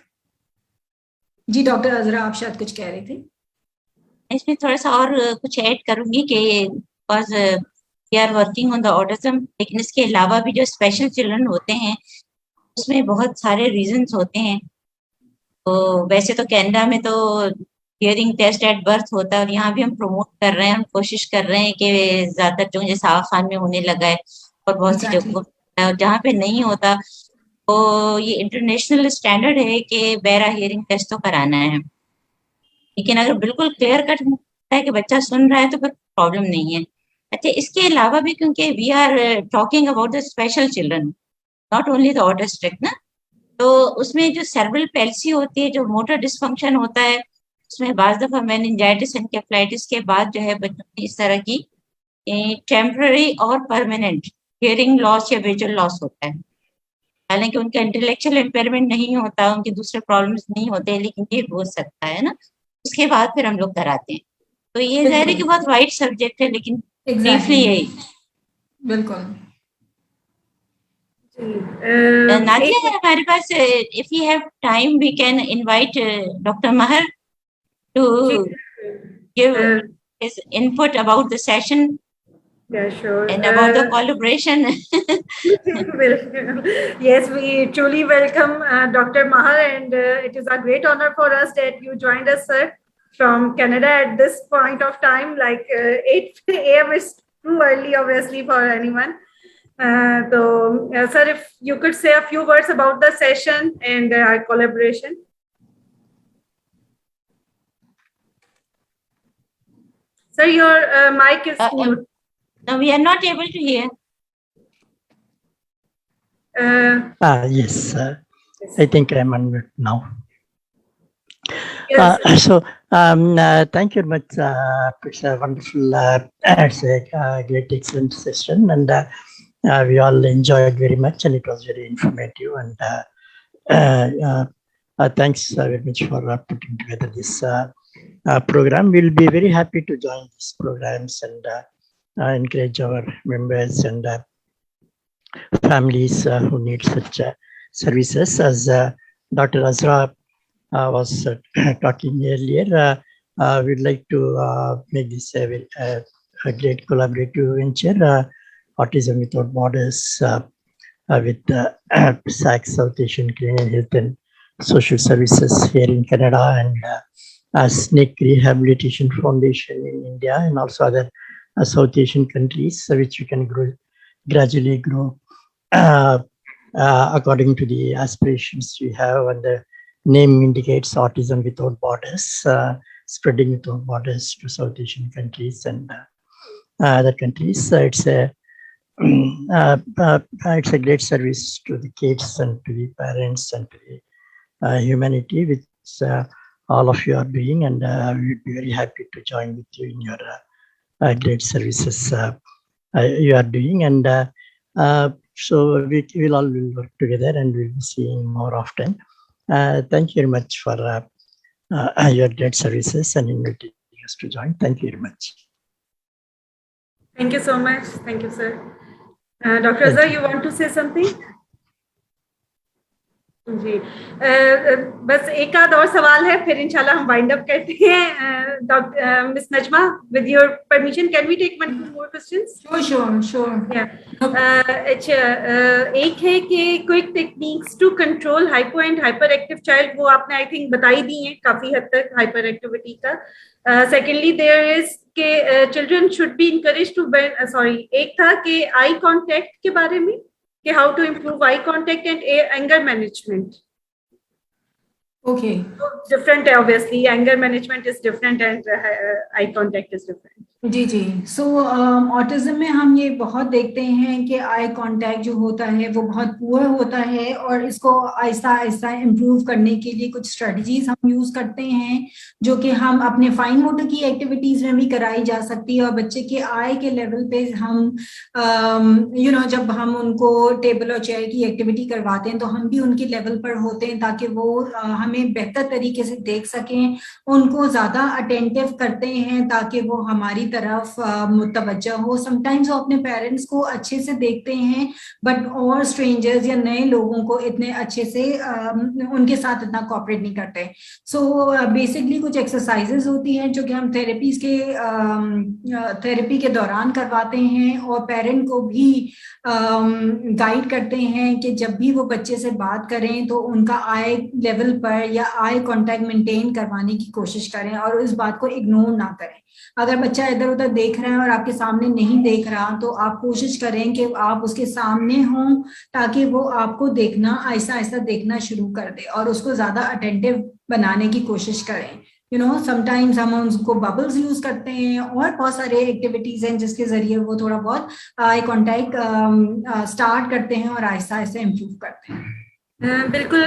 जी डॉक्टर अजरा, आप शायद कुछ कह रही थी. इसमें थोड़ा सा और कुछ ऐड करूंगी कि because we are working on the autism, लेकिन इसके अलावा भी जो स्पेशल चिल्ड्रन होते हैं उसमें बहुत सारे रीजंस होते हैं. तो वैसे तो कनाडा में तो हियरिंग टेस्ट एट बर्थ होता है और यहाँ भी हम प्रमोट कर रहे हैं, हम कोशिश कर रहे हैं कि ज्यादातर जो जैसे आगा खान में होने लगा है और बहुत सी जगहों और जहाँ पे नहीं होता तो ये इंटरनेशनल स्टैंडर्ड है कि बेरा हियरिंग टेस्ट तो कराना है. लेकिन अगर बिल्कुल क्लियर कट है कि बच्चा सुन रहा है तो फिर प्रॉब्लम नहीं है. अच्छा, इसके अलावा भी क्योंकि we are talking about the special children, not only the autistic ना, तो उसमें जो सेरेब्रल पैल्सी होती है, जो मोटर डिसफंक्शन होता है, उसमें बाज दफा मेनिंजाइटिस एनकेफेलाइटिस के बाद जो है बच्चों में इस तरह की टेम्पररी और परमानेंट हियरिंग लॉस या विजुअल लॉस होता है. हालांकि उनका इंटेलेक्चुअल इम्पेयरमेंट नहीं होता, उनके दूसरे प्रॉब्लम्स नहीं होते, लेकिन ये हो सकता है ना. उसके बाद फिर हम लोग कराते हैं. तो ये जाहिर है कि बहुत वाइड सब्जेक्ट है, लेकिन ब्रीफली यही. बिल्कुल. नादिया, हमारे पास if you have time we can invite doctor Maher to give his input about the session. Yeah, sure. And about the collaboration. Yes, we truly welcome Dr. Mahar, and it is a great honor for us that you joined us, sir, from Canada at this point of time. Like 8 a.m. is too early, obviously, for anyone. So, sir, if you could say a few words about the session and our collaboration. Sir, your mic is mute. No, we are not able to hear. Yes, I think I'm on mute now. Yes, So, thank you very much. It's a wonderful, it's a great, excellent session, and we all enjoyed very much, and it was very informative. And thanks very much for putting together this program. We'll be very happy to join these programs and encourage our members and families who need such services. As Dr. Azra was talking earlier, we'd like to make this a great collaborative venture, Autism Without Borders, with SAC, South Asian Canadian Health and Social Services here in Canada, and SNCC Rehabilitation Foundation in India, and also other South Asian countries, which we can gradually grow according to the aspirations we have. And the name indicates Autism Without Borders, spreading without borders to South Asian countries and other countries. It's a great service to the kids and to the parents and to the humanity, which all of you are doing, and we'd be very happy to join with you in your great services you are doing. And so we will all work together, and we'll be seeing more often. Thank you very much for your great services and inviting us to join. Thank you very much. Thank you so much. Thank you, sir. Dr. Azhar, you want to say something? जी बस एक आध और सवाल है, फिर इंशाल्लाह हम wind up करते हैं. Doctor miss Najma, with your permission can we take one more questions? Sure. अच्छा, एक है कि quick techniques to control hypo and hyper active child, वो आपने आई थिंक बताई दी है काफी हद तक हाइपर एक्टिविटी का. सेकेंडली देयर इज के children should be encourage to, sorry, एक था कि आई कांटेक्ट के बारे में, कि how to improve eye contact and anger management. Okay. Different है obviously, anger management is different and eye contact is different. जी. सो ऑटिज्म में हम ये बहुत देखते हैं कि आई कांटेक्ट जो होता है वो बहुत पुअर होता है, और इसको आहिस्ता आहिस्ता इम्प्रूव करने के लिए कुछ स्ट्रेटजीज हम यूज करते हैं जो कि हम अपने फाइन मोटर की एक्टिविटीज में भी कराई जा सकती है. और बच्चे के आई के लेवल पे हम जब हम उनको टेबल और चेयर की एक्टिविटी करवाते हैं तो हम भी उनके लेवल पर होते हैं ताकि वो हमें बेहतर तरीके से देख सकें, उनको ज्यादा अटेंटिव करते हैं ताकि वो हमारी तरफ मुतवज्जा हो. समटाइम्स वो अपने पेरेंट्स को अच्छे से देखते हैं बट और स्ट्रेंजर्स या नए लोगों को इतने अच्छे से उनके साथ इतना कोऑपरेट नहीं करते. सो बेसिकली कुछ एक्सरसाइजेस होती हैं जो कि हम थेरेपी के दौरान करवाते हैं, और पेरेंट को भी गाइड करते हैं कि जब भी वो बच्चे से बात करें तो उनका आई लेवल पर या आई कांटेक्ट मेंटेन करवाने की कोशिश करें और इस बात को इग्नोर ना करें. अगर बच्चा इधर उधर देख रहा है और आपके सामने नहीं देख रहा तो आप कोशिश करें कि आप उसके सामने हों ताकि वो आपको देखना आहिस्ता आहिस्ता देखना शुरू कर दे और उसको ज्यादा अटेंटिव बनाने की कोशिश करें. समटाइम्स हम उनको बबल्स यूज करते हैं और बहुत सारे एक्टिविटीज हैं जिसके जरिए वो थोड़ा बहुत आई कांटेक्ट स्टार्ट करते हैं और आहिस्ता आहिस्ता इम्प्रूव करते हैं. बिल्कुल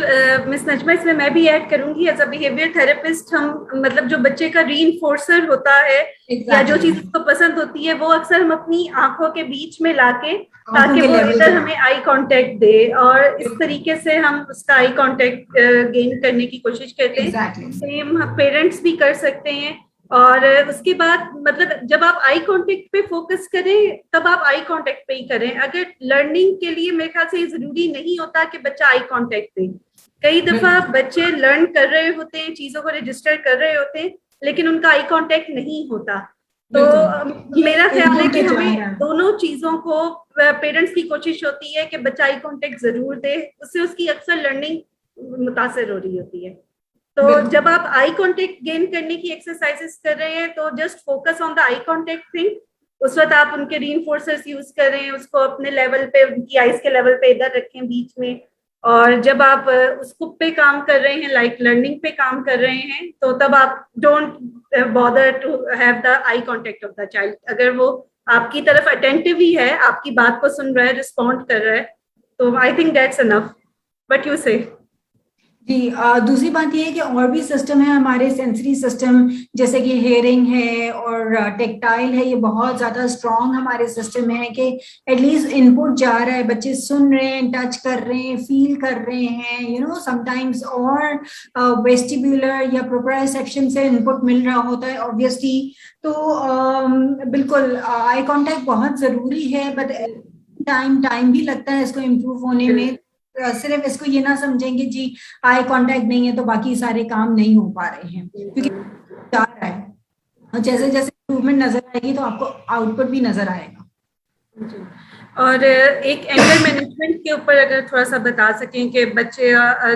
मिस नजमा, इसमें मैं भी ऐड करूंगी, एज अ बिहेवियर थेरेपिस्ट हम मतलब जो बच्चे का रीइंफोर्सर होता है या जो चीज उसको पसंद होती है वो अक्सर हम अपनी आंखों के बीच में लाके ताकि वो इधर हमें आई कांटेक्ट दे और इस तरीके से हम उसका आई कांटेक्ट गेन करने की कोशिश करते हैं. सेम पेरेंट्स भी कर सकते हैं. और उसके बाद मतलब जब आप आई कांटेक्ट पे फोकस करें तब आप आई कांटेक्ट पे ही करें. अगर लर्निंग के लिए मेरे ख्याल से जरूरी नहीं होता कि बच्चा आई कांटेक्ट दे. कई दफा बच्चे लर्न कर रहे होते हैं, चीजों को रजिस्टर कर रहे होते हैं, लेकिन उनका आई कांटेक्ट नहीं होता. तो मेरा ख्याल है कि हमें दोनों चीजों को, पेरेंट्स की कोशिश होती है कि बच्चा आई कांटेक्ट जरूर दे, उससे उसकी अक्सर लर्निंग मुतासर हो रही होती है. तो जब आप आई कांटेक्ट गेन करने की एक्सरसाइजेस कर रहे हैं तो just focus on the eye contact thing. उस वक्त आप उनके रीइंफोर्सर्स यूज करें, उसको अपने लेवल पे, उनकी आइज के लेवल पे इधर रखें बीच में. और जब आप उसको पे काम कर रहे हैं, लाइक लर्निंग पे काम कर रहे हैं, तो तब आप don't bother to have the eye contact of the child. अगर वो आपकी तरफ अटेंटिव ही है, आपकी बात को सुन रहा है, रिस्पॉन्ड कर रहा है, तो I think that's enough. What you से? जी. दूसरी बात ये है कि और भी सिस्टम है हमारे, सेंसरी सिस्टम, जैसे कि हेयरिंग है और टेक्टाइल है, ये बहुत ज्यादा स्ट्रॉन्ग हमारे सिस्टम है कि एटलीस्ट इनपुट जा रहा है, बच्चे सुन रहे हैं, टच कर रहे हैं, फील कर रहे हैं, समटाइम्स और वेस्टिब्यूलर या प्रोप्रायोसेप्शन से इनपुट मिल रहा होता है ऑब्वियसली. तो बिल्कुल आई कांटेक्ट बहुत जरूरी है, बट टाइम भी लगता है इसको इम्प्रूव होने में. सिर्फ इसको ये ना समझेंगे जी आई कांटेक्ट नहीं है तो बाकी सारे काम नहीं हो पा रहे हैं, क्योंकि जा रहा है और जैसे जैसे इम्प्रूवमेंट नजर आएगी तो आपको आउटपुट भी नजर आएगा. और एक एंगर मैनेजमेंट के ऊपर अगर थोड़ा सा बता सकें कि बच्चे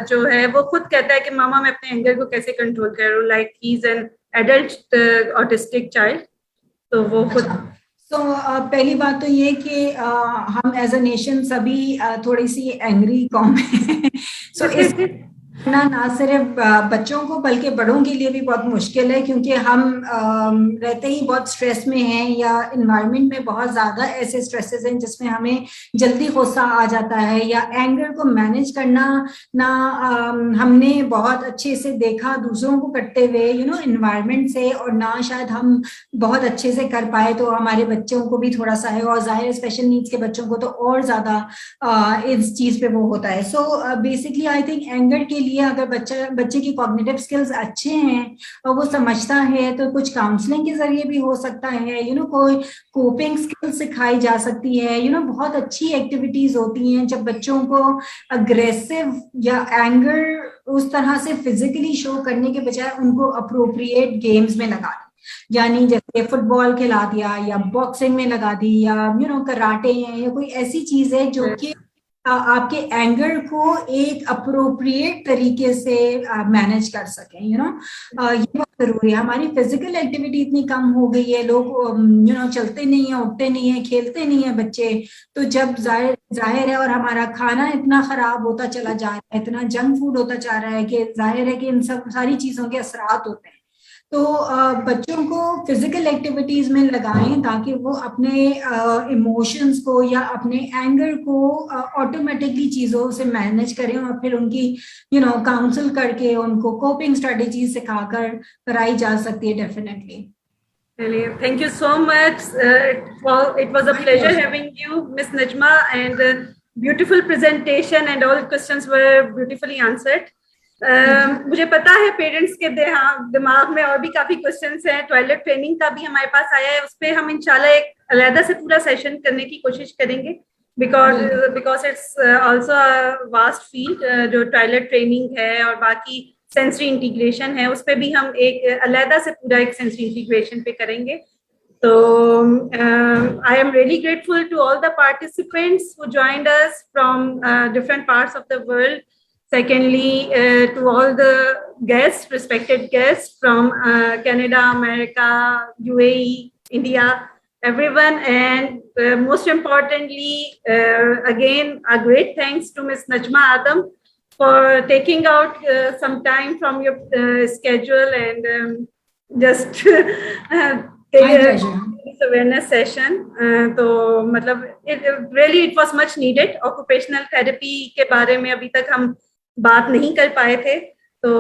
जो है वो खुद कहता है कि मामा मैं अपने एंगर को कैसे कंट्रोल करूं, like he is an adult autistic child, तो वो खुद. तो पहली बात तो ये कि हम एज अ नेशन सभी थोड़ी सी एंग्री कॉम है. सो इस ना सिर्फ बच्चों को बल्कि बड़ों के लिए भी बहुत मुश्किल है, क्योंकि हम रहते ही बहुत स्ट्रेस में हैं या इन्वायरमेंट में बहुत ज्यादा ऐसे स्ट्रेसेस हैं जिसमें हमें जल्दी गुस्सा आ जाता है या एंगर को मैनेज करना ना हमने बहुत अच्छे से देखा दूसरों को करते हुए इन्वायरमेंट से, और ना शायद हम बहुत अच्छे से कर पाए. तो हमारे बच्चों को भी थोड़ा सा है, और जाहिर स्पेशल नीड्स के बच्चों को तो और ज्यादा इस चीज पे वो होता है. So basically I think anger के लिए लिए अगर बच्चे की कॉग्निटिव स्किल्स अच्छे हैं और वो समझता है तो कुछ काउंसलिंग के जरिए भी हो सकता है, कोई कोपिंग स्किल्स सिखाई जा सकती है, बहुत अच्छी एक्टिविटीज होती हैं जब बच्चों को अग्रेसिव या एंगर उस तरह से फिजिकली शो करने के बजाय उनको अप्रोप्रिएट गेम्स में लगा दें, यानी जैसे फुटबॉल खिला दिया या बॉक्सिंग में लगा दी या कराटे है या कोई ऐसी चीज है जो कि आपके एंगर को एक अप्रोप्रिएट तरीके से मैनेज कर सकें। ये बहुत जरूरी है। हमारी फिजिकल एक्टिविटी इतनी कम हो गई है, लोग चलते नहीं है, उठते नहीं है, खेलते नहीं है बच्चे, तो जब जाहिर है और हमारा खाना इतना खराब होता चला जा रहा है, इतना जंक फूड होता जा रहा है कि जाहिर है कि इन सब सारी चीजों के असरात होते हैं। तो बच्चों को फिजिकल एक्टिविटीज में लगाएं ताकि वो अपने इमोशंस को या अपने एंगर को ऑटोमेटिकली चीजों से मैनेज करें और फिर उनकी काउंसल करके उनको कोपिंग स्ट्रेटेजी सिखाकर कराई जा सकती है definitely. Thank you so much. It was a pleasure having you, Miss Najma, and beautiful presentation and all questions were beautifully answered. मुझे पता है पेरेंट्स के दिमाग में और भी काफी क्वेश्चंस हैं। टॉयलेट ट्रेनिंग का भी हमारे पास आया है, उस पर हम इंशाल्लाह एक अलग से पूरा सेशन करने की कोशिश करेंगे, because it's also a vast field जो टॉयलेट ट्रेनिंग है और बाकी सेंसरी इंटीग्रेशन है, उस पर भी हम एक अलग से पूरा एक सेंसरी इंटीग्रेशन पे करेंगे। तो I am really grateful to all the participants who joined us from different parts of the world. Secondly, to all the guests, respected guests from Canada, America, UAE, India, everyone. And most importantly, again, a great thanks to Ms. Najma Adam for taking out some time from your schedule and just take this awareness session. तो मतलब it was much needed. Occupational therapy के बारे में अभी तक हम बात नहीं कर पाए थे, तो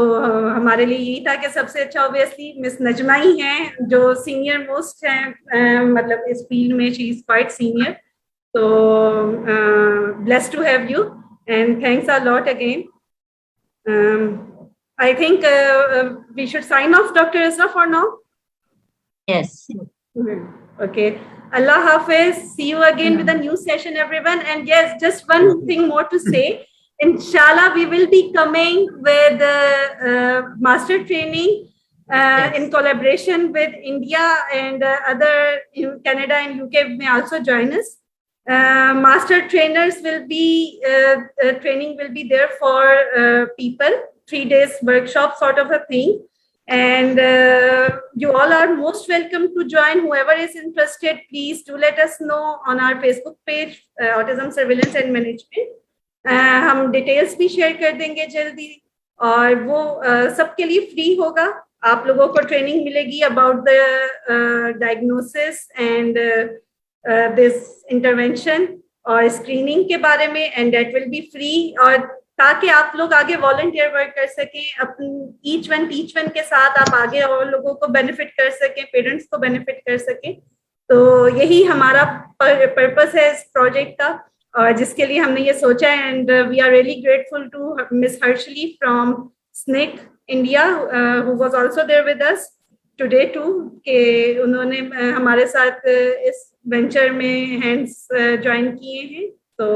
हमारे लिए यही था कि सबसे अच्छा ऑब्वियसली मिस नजमा ही हैं जो सीनियर मोस्ट हैं, मतलब इस फील्ड में शी इज क्वाइट सीनियर। तो blessed to have you and thanks a lot again. I think we should sign off doctor Izra for now. Yes. Okay. Allah Hafiz. See you again with a new session, everyone. And yes, just one thing more to say. Inshallah, we will be coming with master training in collaboration with India and other Canada and UK may also join us. Master trainers will be training will be there for people, 3 days workshop sort of a thing. And you all are most welcome to join. Whoever is interested, please do let us know on our Facebook page, Autism Surveillance and Management. हम details भी share कर देंगे जल्दी, और वो सबके लिए free होगा। आप लोगों को ट्रेनिंग मिलेगी about the diagnosis and this intervention और स्क्रीनिंग के बारे में, and that will be free, और ताकि आप लोग आगे वॉलंटियर वर्क कर सकें अपनी ईच वन के साथ, आप आगे और लोगों को बेनिफिट कर सकें, पेरेंट्स को बेनिफिट कर सकें। तो यही हमारा पर्पस है इस प्रोजेक्ट का, और जिसके लिए हमने ये सोचा है। And we are really grateful to miss Harshali from Snick India who was also there with us today too, कि उन्होंने हमारे साथ इस वेंचर में हैंड्स ज्वाइन किए हैं। So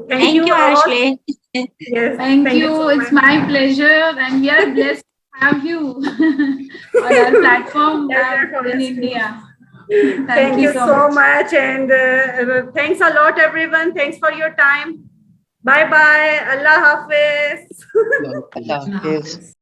thank you Ashley. Yes, thank you. So it's my pleasure, and we are blessed to have you on our platform in India. Thank you so much, and thanks a lot, everyone. Thanks for your time. Bye bye. Allah Hafiz. Allah Hafiz.